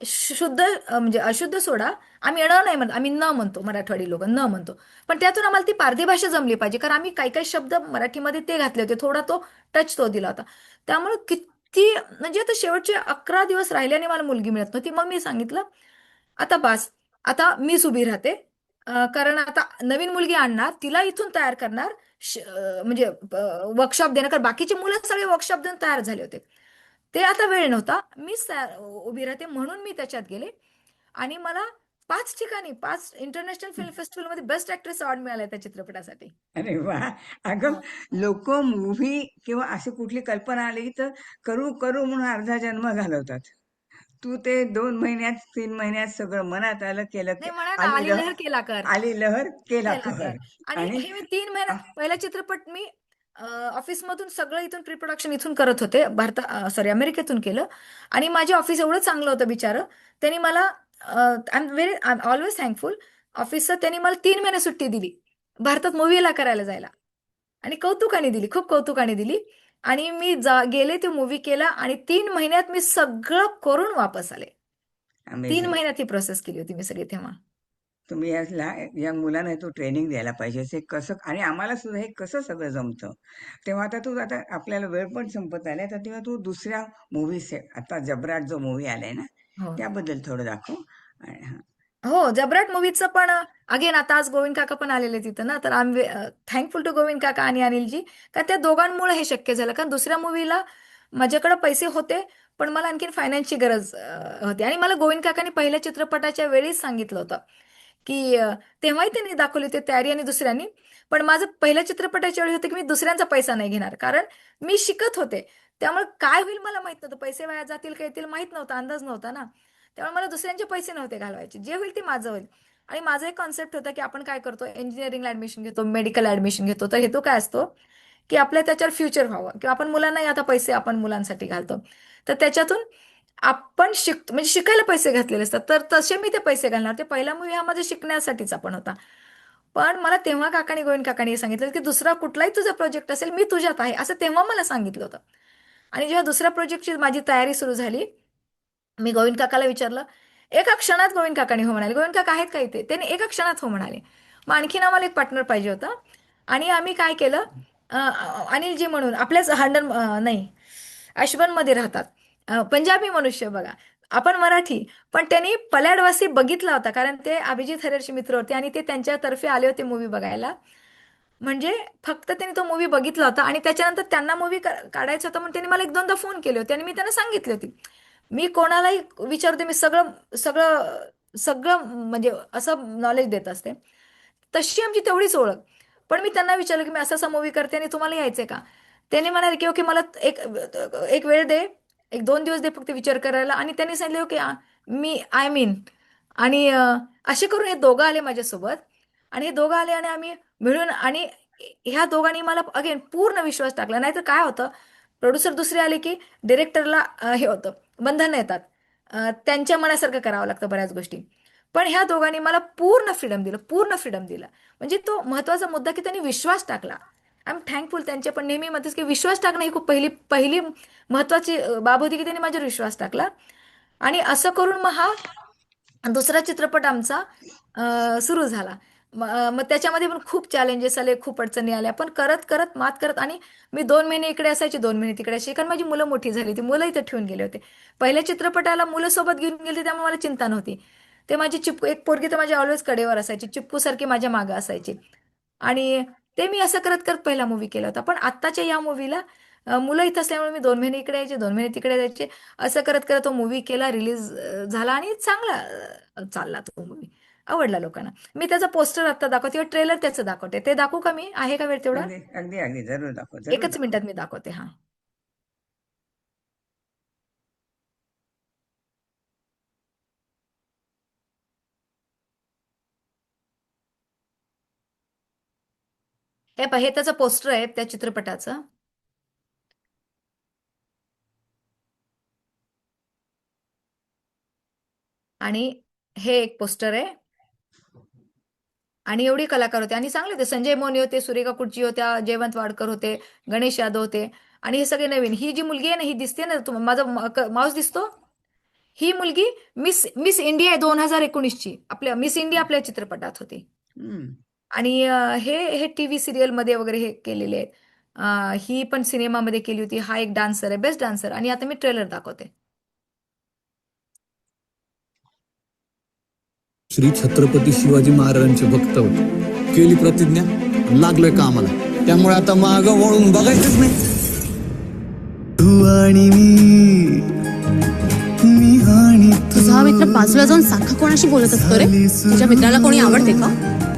शुद्ध म्हणजे अशुद्ध सोडा, आम्ही नाही म्हणतो, आम्ही न म्हणतो, मराठवाडी लोक न म्हणतो. पण त्यातून आम्हाला ती पारधी भाषा जमली पाहिजे, कारण आम्ही काही काही शब्द मराठीमध्ये ते घातले होते, थोडा तो टच तो दिला होता. त्यामुळे किती म्हणजे आता शेवटचे 11 दिवस राहिल्याने मला मुलगी मिळत नव्हती. मग मी सांगितलं आता बास, आता मीच उभी राहते. कारण आता नवीन मुलगी आणणार, तिला इथून तयार करणार, म्हणजे वर्कशॉप देणार, कारण बाकीची मुलं सगळे वर्कशॉप देऊन तयार झाले होते. ते आता वेळ नव्हता, मीच उभी राहते, म्हणून मी त्याच्यात गेले. आणि मला 5 ठिकाणी, 5 इंटरनॅशनल फिल्म फेस्टिवलमध्ये बेस्ट ऍक्ट्रेस अवॉर्ड मिळाला त्या चित्रपटासाठी. अरे वा. अगं, लोक मूव्ही किंवा अशी कुठली कल्पना आली तर करू करू म्हणून अर्धा जन्म घालवतात. तू ते 2 महिन्यात 3 महिन्यात सगळं मनात आलं, केलं, नाही म्हणा ना, आली आली लहर, लहर केला कर, आली लहर केला केला कहर. कर. आणि आणि हे मी 3 महिन्यात, पहिला चित्रपट मी ऑफिसमधून सगळं इथून प्रिप्रोडक्शन इथून करत होते, सॉरी अमेरिकेतून केलं. आणि माझे ऑफिस एवढं चांगलं होतं बिचारं, त्यांनी मला आय एम ऑलवेज थँकफुल ऑफिसचं, त्यांनी मला 3 महिने सुट्टी दिली भारतात मूवीला करायला जायला. आणि कौतुकाने दिली, खूप कौतुकाने दिली. आणि मी गेले, ते मूवी केला, आणि 3 महिन्यात मी सगळं करून वापस आले. 3 महिन्यात ही प्रोसेस केली होती मी सगळी तेव्हा. तुम्ही या मुलांना तू ट्रेनिंग द्यायला पाहिजे, हे कसं, आणि आम्हाला सुद्धा हे कसं सगळं जमतं. तेव्हा आता आपल्याला वेळ पण संपत आलाय, तर तेव्हा तू दुसऱ्या मूवीज, आता जबराट जो मूवी आलाय ना, हो त्याबद्दल थोडं दाखव. हा. हो, जबराट मूवीचं पण अगेन आता आज गोविंद काका पण आलेले तिथं ना, तर आय थँकफुल टू गोविंद काका आणि अनिलजी, का त्या दोघांमुळे हे शक्य झालं. कारण दुसऱ्या मूवीला माझ्याकडे पैसे होते, पण मला आणखीन फायनान्सची गरज होती. आणि मला गोविंद काकांनी पहिल्या चित्रपटाच्या वेळीच सांगितलं होतं की तेव्हाही त्यांनी दाखवली होती तयारी, आणि दुसऱ्यांनी. पण माझं पहिल्या चित्रपटाच्या वेळी होतं की मी दुसऱ्यांचा पैसा नाही घेणार, कारण मी शिकत होते. त्यामुळे काय होईल मला माहित नव्हतं, पैसे वाया जातील का येतील माहित नव्हतं, अंदाज नव्हता ना. त्यामुळे मला दुसऱ्यांचे पैसे नव्हते घालवायचे, जे होईल ते माझं होईल. आणि माझा एक कॉन्सेप्ट होता की आपण काय करतो, इंजिनिअरिंगला ऍडमिशन घेतो, मेडिकल ऍडमिशन घेतो, तर हेतू काय असतो की आपल्या त्याच्यावर फ्युचर व्हावं, किंवा आपण मुलांनाही आता पैसे आपण मुलांसाठी घालतो, तर त्याच्यातून आपण म्हणजे शिकायला पैसे घातलेले असतात, तर तसे मी ते पैसे घालणार. ते पहिला मूवी हा माझ्या शिकण्यासाठीचा पण होता. पण मला तेव्हा काकानी, गोविंद काकानी हे सांगितलं की दुसरा कुठलाही तुझा प्रोजेक्ट असेल, मी तुझ्यात आहे, असं तेव्हा मला सांगितलं होतं. आणि जेव्हा दुसऱ्या प्रोजेक्टची माझी तयारी सुरू झाली, मी गोविंद काकाला विचारलं. एका क्षणात गोविंद काकानी हो म्हणाले. गोविंद काका आहेत का इथे, त्यांनी एका क्षणात हो म्हणाले. मग आणखीन आम्हाला एक पार्टनर पाहिजे होता, आणि आम्ही काय केलं, अनिलजी म्हणून आपल्याच हंडन नाही, मध्ये राहतात, पंजाबी मनुष्य बघा, आपण मराठी, पण त्यांनी पल्याडवासी बघितला होता, कारण ते अभिजित हरेरचे मित्र होते, आणि ते त्यांच्यातर्फे आले होते मूवी बघायला. म्हणजे फक्त त्यांनी तो मूवी बघितला होता, आणि त्याच्यानंतर त्यांना मूवी काढायचा होता, म्हणून त्यांनी मला 1-2दा फोन केले होते, आणि मी त्यांना सांगितले होते. मी कोणालाही विचारते, मी सगळं सगळं सगळं म्हणजे असं नॉलेज देत असते. तशी आमची तेवढीच ओळख. पण मी त्यांना विचारलं की मी असा मूवी करते, आणि तुम्हाला यायचंय का. त्यांनी म्हणाले की ओके, मला एक एक वेळ दे, 1-2 दिवस दे फक्त विचार करायला. आणि त्यांनी सांगितले ओके, मी आय मीन. आणि असे करून हे दोघं आले माझ्यासोबत, आणि हे दोघं आले, आणि आम्ही मिळून, आणि ह्या दोघांनी मला अगेन पूर्ण विश्वास टाकला. नाहीतर काय होतं, प्रोड्युसर दुसरे आले की डिरेक्टरला हे होतं, बंधनं येतात, त्यांच्या मनासारखं करावं लागतं बऱ्याच गोष्टी. पण ह्या दोघांनी मला पूर्ण फ्रीडम दिलं, पूर्ण फ्रीडम दिलं. म्हणजे तो महत्वाचा मुद्दा की त्यांनी विश्वास टाकला. आय एम थँकफुल त्यांचे. पण नेहमी म्हणतेस की विश्वास टाकणं ही खूप पहिली पहिली महत्वाची बाब होती, की त्यांनी माझ्यावर विश्वास टाकला. आणि असं करून मग हा दुसरा चित्रपट आमचा सुरू झाला. मग त्याच्यामध्ये पण खूप चॅलेंजेस आले, खूप अडचणी आल्या, पण करत करत मात करत. आणि मी 2 महिने इकडे असायचे, 2 महिने तिकडे असायचे, कारण माझी मुलं मोठी झाली होती, मुलं इथे ठेवून गेले होते. पहिल्या चित्रपटाला मुलं सोबत घेऊन गेले, त्यामुळे मला चिंता नव्हती. ते माझी चिप्पू, एक पोरगी तर माझी ऑलवेज कडेवर असायची, चिप्पूसारखी माझ्या मागं असायची. आणि ते मी असं करत करत पहिला मूवी केला होता. पण आत्ताच्या या मूवीला मुलं इथं असल्यामुळे मी 2 महिने इकडे यायचे, 2 महिने तिकडे जायचे. असं करत करत तो मूवी केला, रिलीज झाला आणि चांगला चालला तो मूवी. आवडला लोकांना. मी त्याचा पोस्टर आता दाखवते किंवा ट्रेलर त्याचं दाखवते. ते दाखवू का मी? आहे का वेळ तेवढा? अगदी अगदी अगदी जरूर दाखव, जरूर एकच दाखव. मिनिटात मी दाखवते. हा, हे त्याचं पोस्टर आहे त्या चित्रपटाचं. आणि हे एक पोस्टर आहे. आणि एवढी कलाकार होते आणि चांगले होते. संजय मोनी होते, सुरेखा कुडची होत्या, जयवंत वाडकर होते, गणेश यादव होते. आणि हे सगळे नवीन. ही जी मुलगी आहे ना, ही दिसते ना, माझा माऊस दिसतो, ही मुलगी मिस मिस इंडिया 2019ची, आपल्या मिस इंडिया आपल्या चित्रपटात होती. हम्म. आणि हे हे टीव्ही सिरियल मध्ये वगैरे हे केलेले आहेत. ही पण सिनेमामध्ये केली होती. हा एक डान्सर आहे, बेस्ट डान्सर. आणि आता मी ट्रेलर दाखवते. श्री छत्रपती शिवाजी महाराजांचे भक्त होते. केली प्रतिज्ञा, लागलोय कामाला. त्यामुळे आता मागं वळून बघायचंच नाही. तू आणि मी आणि तुझा मित्र बाजूला जाऊन सारखा कोणाशी बोलत असतो रे? तुझ्या मित्राला कोणी आवडते का?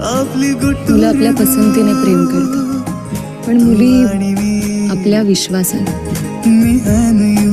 आपली मुलं आपल्या पसंतीने प्रेम करतात, पण मुली आपल्या विश्वासाने. मी and you.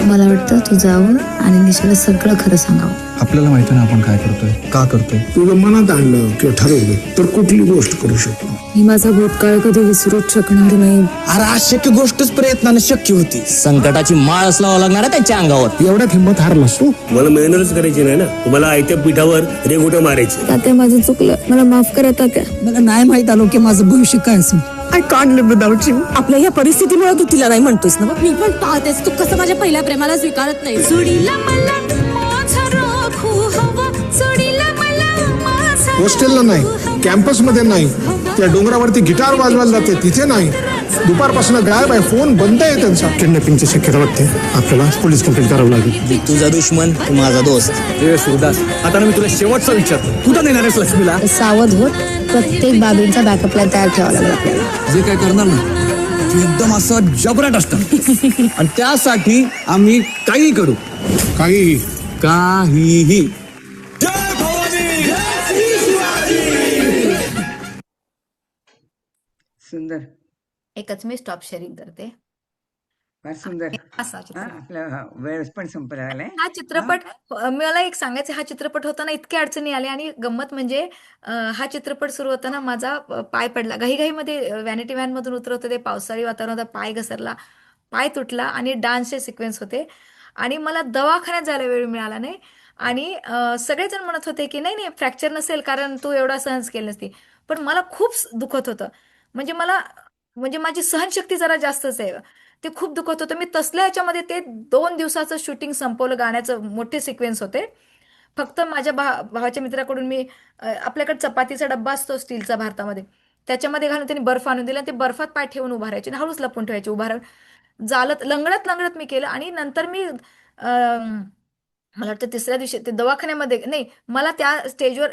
मला वाटतं तू जाऊन आणि निशाला सगळं खरं सांगावं. आपल्याला माहिती ना आपण काय करतोय, का करतोय. तुझं मनात आणलं किंवा ठरवलं तर कुठली गोष्ट करू शकतो. मी माझा भूतकाळ कधी विसरूच शकणार नाही. अरे अशक्य गोष्टच प्रयत्नाने शक्य होती. संकटाची माळच लावा लागणार आहे त्यांच्या अंगावर. एवढ्यात हिंमत हारलास तू. मला मेहनतच करायची नाही ना, तुम्हाला आयत्या पिठावर रेगोटं मारायचे. तात्या, माझं चुकलं, मला माफ करा तात्या. मला नाही माहित आलो की माझं भविष्य काय असेल. I can't live without you. आपल्या या परिस्थितीमुळे तू तिला नाही म्हणतोस ना? मी पण पाहतेस तू कसं माझ्या पहिल्या प्रेमाला स्वीकारत नाही. हॉस्टेलला नाही, कॅम्पस मध्ये नाही, त्या डोंगरावरती गिटार वाजवायला जाते तिथे नाही. दुपारपासून गायब आहे, फोन बंद आहे त्यांचा. किडनॅपिंगची शक्यता वाटते. आपल्याला पोलीस कंप्लेंट करावं लागेल. मी तुझा दुश्मन, तू माझा दोस्त. ए सुरदास, आता ना मी तुला शेवटचा विचारतो, कुठं नेणार आहेस लक्ष्मीला. सावध होत. प्रत्येक बाबींचा बॅकअप प्लॅन तयार ठेवावा लागेल आपल्याला. जे काय करणार ना ते एकदम असं जबराट असतं. आणि त्यासाठी आम्ही काही करू, काही काहीही. सुंदर, एकच मी स्टॉप शेअरिंग करते. फार सुंदर. असा हा, चित्रपट. आपला वेळ पण संपला आलाय. हा चित्रपट, मला एक सांगायचं, हा चित्रपट होताना इतक्या अडचणी आल्या. आणि गंमत म्हणजे हा चित्रपट सुरू होताना माझा पाय पडला घाईघाईमध्ये. व्हॅनिटी व्हॅन मधून उतरत होते, पावसाळी वातावरण होतं, पाय घसरला, पाय तुटला आणि डान्सचे सिक्वेन्स होते. आणि मला दवाखान्यात जायला वेळ मिळाला नाही. आणि सगळेजण म्हणत होते की नाही नाही, फ्रॅक्चर नसेल कारण तू एवढा सहन केली नसती. पण मला खूप दुखत होतं. म्हणजे माझी सहनशक्ती जरा जास्तच आहे. ते खूप दुखत होतं. मी तसल्या ह्याच्यामध्ये ते 2 दिवसाचं शूटिंग संपवलं. गाण्याचं मोठे सिक्वेन्स होते. फक्त माझ्या भावाच्या मित्राकडून मी आपल्याकडे चपातीचा डब्बा असतो स्टीलचा भारतामध्ये, त्याच्यामध्ये घालून त्यांनी बर्फ आणून दिला. आणि ते बर्फात पाय ठेवून उभा राहायचे आणि हळूच लपून ठेवायचे. उभा राहून जालत लंगडत लंगडत मी केलं. आणि नंतर मी मला वाटतं 3ऱ्या दिवशी ते दवाखान्यामध्ये, नाही, मला त्या स्टेजवर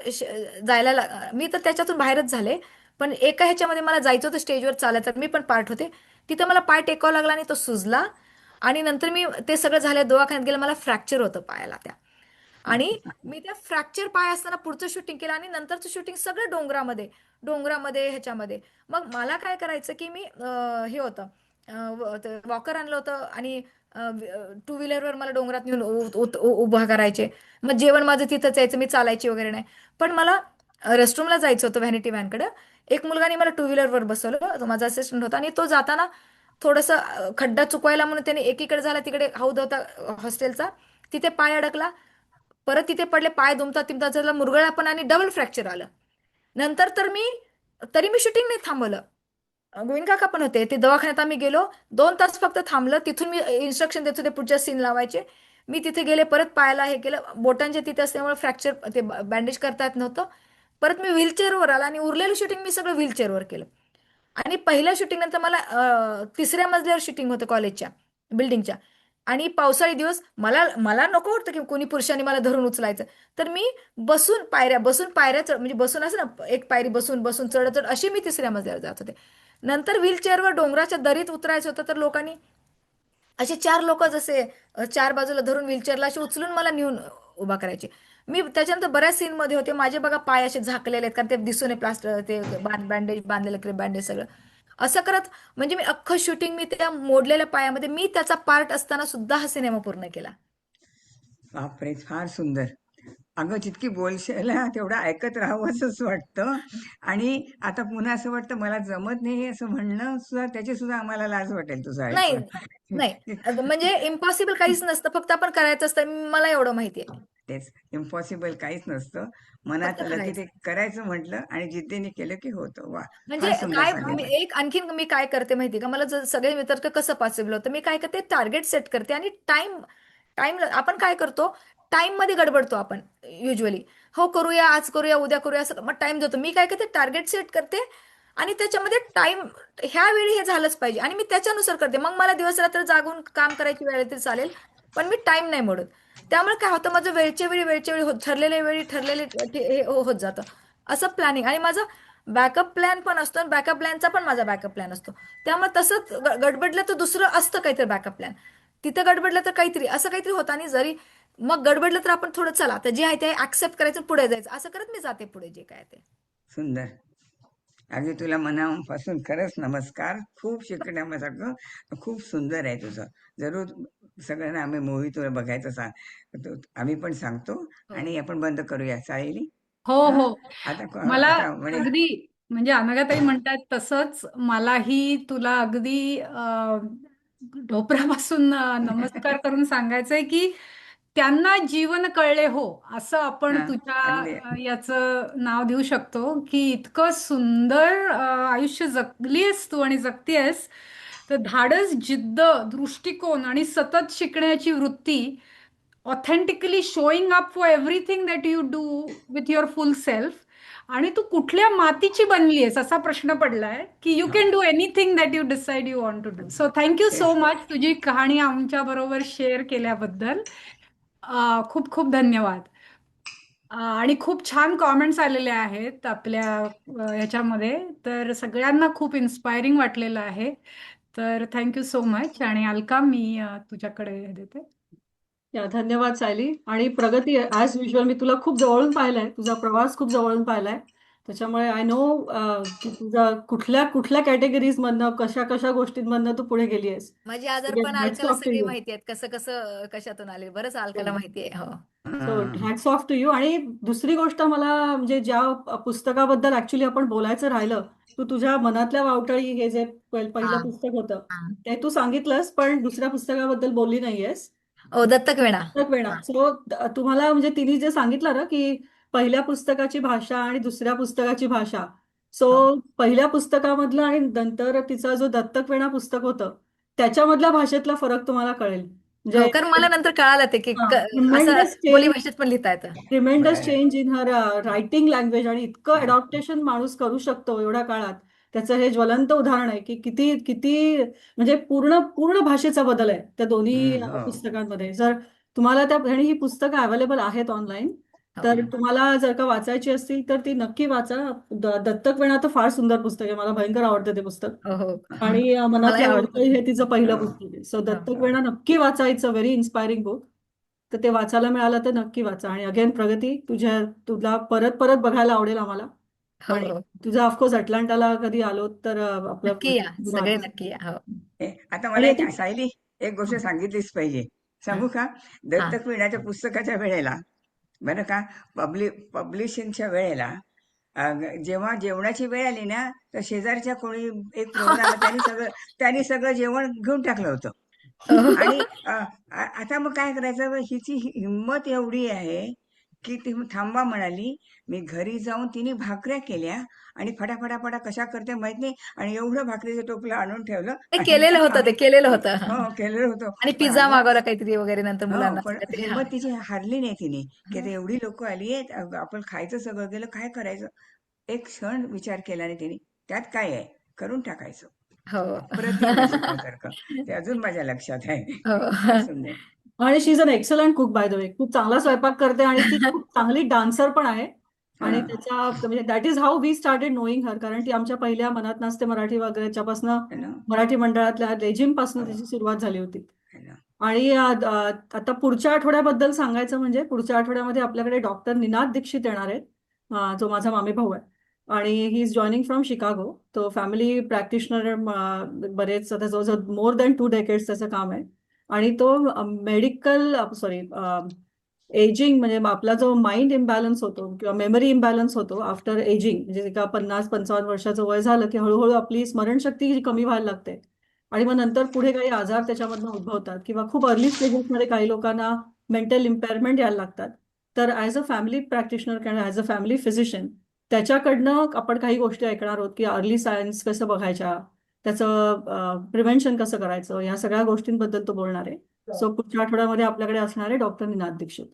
जायला मी तर त्याच्यातून बाहेरच झाले. पण एका ह्याच्यामध्ये मला जायचं होतं स्टेजवर चालायचं, मी पण पार्ट होते. तिथं मला पाय टेकावा लागला आणि तो सुजला. आणि नंतर मी ते सगळं झालं, दवाखान्यात गेलं, मला फ्रॅक्चर होतं पायाला त्या. आणि मी त्या फ्रॅक्चर पाय असताना पुढचं शूटिंग केलं. आणि नंतरचं शूटिंग सगळं डोंगरामध्ये ह्याच्यामध्ये. मग मला काय करायचं की मी हे होतं, वॉकर आणलं होतं आणि 2 व्हीलरवर मला डोंगरात नेऊन उभा करायचे. मग जेवण माझं तिथंच यायचं, मी चालायची वगैरे नाही. पण मला रेस्टरूमला जायचं होतं व्हॅनिटी व्हॅनकडे. एक मुलगाने मला 2 व्हीलरवर बसवलं, तो माझा असिस्टंट होता. आणि तो जाताना थोडंसं खड्डा चुकवायला म्हणून त्याने एकीकडे झाला, तिकडे हौद होता हॉस्टेलचा, तिथे पाय अडकला. परत तिथे पडले, पाय दुमता तिमता झाला, मुरगळला पण आणि डबल फ्रॅक्चर आलं. नंतर तरी मी शूटिंग नाही थांबवलं. गोविंद काका पण होते. ते दवाखान्यात आम्ही गेलो, 2 तास फक्त थांबलं. तिथून मी इन्स्ट्रक्शन देत होते पुढच्या सीन लावायचे. मी तिथे गेले, परत पायाला हे केलं. बोटांचे तिथे असल्यामुळे फ्रॅक्चर ते बँडेज करता येत नव्हतं. परत मी व्हीलचेअरवर आला आणि उरलेलं शूटिंग मी सगळं व्हीलचेअरवर केलं. आणि पहिल्या शूटिंग नंतर मला 3ऱ्या मजल्यावर शूटिंग होतं कॉलेजच्या बिल्डिंगच्या. आणि पावसाळी दिवस मला मला नको होतं की कोणी पुरुषांनी मला धरून उचलायचं. तर मी बसून पायऱ्या म्हणजे बसून असं ना, एक पायरी बसून बसून चढत चढत अशी मी 3ऱ्या मजल्यावर जात होते. नंतर व्हीलचेअरवर डोंगराच्या दरीत उतरायचं होतं, तर लोकांनी असे 4 लोक जसे 4 बाजूला धरून व्हीलचेअरला असे उचलून मला नेऊन उभा करायचे. मी त्याच्यानंतर बऱ्याच सीनमध्ये होते, माझे बघा पाय असे झाकलेले आहेत कारण ते दिसून नये, प्लास्टर ते बँडेज बांधलेलं, बँडेज सगळं असं करत. म्हणजे मी अख्खं शूटिंग मी त्या मोडलेल्या पायामध्ये, मी त्याचा पार्ट असताना सुद्धा हा सिनेमा पूर्ण केला. बापरे, फार सुंदर. अगं जितकी बोलशील ना तेवढं ऐकत राहावंसंच वाटतं. आणि आता पुन्हा असं वाटतं मला जमत नाही असं म्हणणं सुद्धा, त्याची सुद्धा आम्हाला लाज वाटेल तुझं नाही ऐकून. नाही म्हणजे इम्पॉसिबल काहीच नसतं, फक्त आपण करायचं असतं. मला एवढं माहिती आहे. तेच, इम्पॉसिबल काहीच नसतं. मनात फक्त आलं की करायचं. ते करायचं म्हटलं आणि जिद्दीने केलं की होतं. वा, म्हणजे फार सुंदर काय सांगितलं. आणखीन मी काय करते माहिती का, मला जर सगळे वितर्क कसं पॉसिबल होतं, मी काय करते टार्गेट सेट करते. आणि टाइम आपण काय करतो, टाइम मध्ये गडबडतो आपण युजली. हो करूया, आज करूया, उद्या करूया, असं मग टाइम देतो. मी काय करते, टार्गेट सेट करते आणि त्याच्यामध्ये टाइम ह्या वेळी हे झालंच पाहिजे आणि मी त्याच्यानुसार करते. मग मला दिवस रात्र जागून काम करायची वेळ तरी चालेल, पण मी टाइम नाही मोडत. त्यामुळे काय होतं, माझं वेळच्या वेळी ठरलेल्या वेळी हे होत जातं असं प्लॅनिंग. आणि माझं बॅकअप प्लॅन पण असतो आणि बॅकअप प्लॅनचा पण माझा बॅकअप प्लॅन असतो. त्यामुळे तसंच गडबडलं तर दुसरं असतं काहीतरी बॅकअप प्लॅन, तिथं गडबडलं तर काहीतरी असं काहीतरी होतं. आणि जरी मग गडबडलं तर आपण थोडं चला तर जे आहे ते ऍक्सेप्ट करायचं, पुढे जायचं, असं करत मी जाते पुढे जे काय ते. सुंदर. अगदी तुला मनापासून खरंच नमस्कार. खूप शिकण्यासारखं, खूप सुंदर आहे तुझं. जरूर सगळ्यांना आम्ही मूवी तुला बघायचं आम्ही पण सांगतो. हो. आणि आपण बंद करूया, चालेल? हो हा, हो. मला आता म्हणे अगदी म्हणजे अनघाताई म्हणतात तसंच मलाही तुला अगदी ढोपरापासून नमस्कार करून सांगायचंय की त्यांना जीवन कळले हो, असं आपण हा, तुझ्या अगदी याचं नाव देऊ शकतो की इतकं सुंदर आयुष्य जगलीस तू आणि जगतेस. तर धाडस, जिद्द, दृष्टिकोन आणि सतत शिकण्याची वृत्ती, authentically showing up for everything that you do with your full self. आणि तू कुठल्या मातीची बनली आहेस असा प्रश्न पडलाय की यू हो, can do anything that you decide you want to do. So thank you so तेच. मच तुझी कहाणी आमच्या बरोबर शेअर केल्याबद्दल. खूप खूप धन्यवाद. आणि खूप छान कॉमेंट्स आलेले आहेत आपल्या ह्याच्यामध्ये, तर सगळ्यांना खूप इन्स्पायरिंग वाटलेलं आहे. तर थँक्यू सो मच. आणि अलका, मी तुझ्याकडे हे देते. धन्यवाद सायली. आणि प्रगती, ॲज युजल मी तुला खूप जवळून पाहिलंय, तुझा प्रवास खूप जवळून पाहिलाय. त्याच्यामुळे आय नो की तुझा कुठल्या कुठल्या कॅटेगरीज मधनं, कशा कशा गोष्टींमधनं तू पुढे गेली आहेस. माझी आजार पण हॅट्स अलकाला ऑफ टू सगळी यू. माहिती आहेत, कसं कसं कशातून आले, बरंच अलकाला माहिती आहे. हो. सो हा, हॅट्स ऑफ टू यू. आणि दुसरी गोष्ट मला म्हणजे ज्या पुस्तकाबद्दल ऍक्च्युली आपण बोलायचं राहिलं, तू तुझ्या मनातल्या वावटळी हे जे हा पहिलं पुस्तक होतं हा. ते तू सांगितलंस, पण दुसऱ्या पुस्तकाबद्दल बोलली नाहीयेस. ओ दत्तक वेणा. पुस्तक वेणा. हा. सो तुम्हाला म्हणजे तिने जे सांगितलं ना की पहिल्या पुस्तकाची भाषा आणि दुसऱ्या पुस्तकाची भाषा. सो हो पहिल्या पुस्तकामधलं आणि नंतर तिचा जो दत्तक वेणा पुस्तक होतं त्याच्यामधल्या भाषेतला फरक तुम्हाला कळेल. हो, म्हणजे कारण मला नंतर कळालं ते की असं ट्रिमेंडस बोली चेंज, भाषेत पण लिहिता येतं. ट्रिमेंडस बरं. Change in her writing language. आणि इतकं हा, अडॉप्टेशन माणूस करू शकतो एवढ्या काळात, त्याचं हे ज्वलंत उदाहरण आहे की किती किती म्हणजे पूर्ण पूर्ण भाषेचा बदल आहे त्या दोन्ही हो. पुस्तकांमध्ये. जर तुम्हाला त्या, आणि ही पुस्तकं अवेलेबल आहेत ऑनलाईन, हो तर तुम्हाला जर का वाचायची असतील तर ती नक्की वाचा. दत्तक वेणा तर फार सुंदर पुस्तक आहे, मला भयंकर आवडतं ते पुस्तक. हो हो. आणि मलाही मनातल्या आवडतं. वावटळी हे तिचं पहिलं हो, पुस्तक आहे. सो हो दत्तक वेणा नक्की वाचा. It's a very inspiring book. तर ते वाचायला मिळालं तर नक्की वाचा. आणि अगेन प्रगती, तुला परत परत बघायला आवडेल आम्हाला. हो आणि हो. तुझं ऑफकोर्स अटलांटाला कधी आलो तर आपलं नक्की या, सगळे नक्की या. हो. आता मला आणि एक आता सायली, एक गोष्ट हा सांगितलीच पाहिजे. हा सांगू का? हा दत्तक विणाच्या पुस्तकाच्या वेळेला, बरं का, पब्लिशिंगच्या वेळेला, जेव्हा जेवणाची वेळ आली ना, तर शेजारच्या कोणी एक प्रोग्राम त्यांनी सगळं जेवण घेऊन टाकलं होतं. आणि आता मग काय करायचं, हिची हिंमत एवढी आहे की ती थांबा म्हणाली. मी घरी जाऊन तिने भाकऱ्या केल्या आणि फटाफटाफटा कशा करते माहित नाही, आणि एवढं भाकरीचं टोपलं आणून ठेवलं ते आणि केलेलं होतं, ते आम्ही केलेलं होतं. हा. हो, केलेलं होतं. आणि पण पिझ्झा अगं, मागवला काहीतरी वगैरे नंतर हो, मुलांना पण काहीतरी. हा हिंमत तिची हारली नाही तिने, की आता एवढी लोक आली आहेत, आपण खायचं सगळं गेलं, काय करायचं. एक क्षण विचार केला नाही तिने. त्यात काय आहे, करून टाकायचो. हो अप्रतिम आहे शिकण्यासारखं. ते अजून माझ्या लक्षात आहे. हो फार सुंदर. आणि she is an excellent cook by the way. खूप चांगला स्वयंपाक करते आणि ती खूप चांगली डान्सर पण आहे. आणि हा. त्याच्या म्हणजे that is how we started knowing her. कारण ती आमच्या पहिल्या मनात नसते मराठी वगैरेच्यापासनं है ना? मराठी मंडळातल्या रेजिम पासून त्याची सुरुवात झाली होती. है ना? आणि आता पुढच्या आठवड्याबद्दल सांगायचं म्हणजे पुढच्या आठवड्यामध्ये आपल्याकडे डॉक्टर निनाद दीक्षित येणार आहेत, जो माझा मामे भाऊ आहे. आणि he is joining from Chicago. तो फॅमिली प्रॅक्टिशनर, बरेच आता जवळजवळ मोर दॅन 2 डेकेड्स त्याचं काम आहे. आणि तो मेडिकल एजिंग म्हणजे आपला जो माइंड इम्बॅलन्स होतो किंवा मेमरी इम्बॅलन्स होतो आफ्टर एजिंग, म्हणजे एका 50-55 वर्षाचं वय झालं की हळूहळू आपली स्मरणशक्ती कमी व्हायला लागते. आणि मग नंतर पुढे काही आजार त्याच्यामधनं उद्भवतात किंवा खूप अर्ली स्टेजेसमध्ये काही लोकांना मेंटल इम्पेअरमेंट यायला लागतात. तर ॲज अ फॅमिली प्रॅक्टिशनर किंवा ॲज अ फॅमिली फिजिशियन त्याच्याकडनं आपण काही गोष्टी ऐकणार आहोत की अर्ली सायन्स कसं बघायच्या, त्याचं प्रिव्हेन्शन कसं करायचं, या सगळ्या गोष्टींबद्दल तो बोलणार आहे. सो पुढच्या आठवड्यामध्ये आपल्याकडे असणार आहे डॉक्टर निनाद दीक्षित.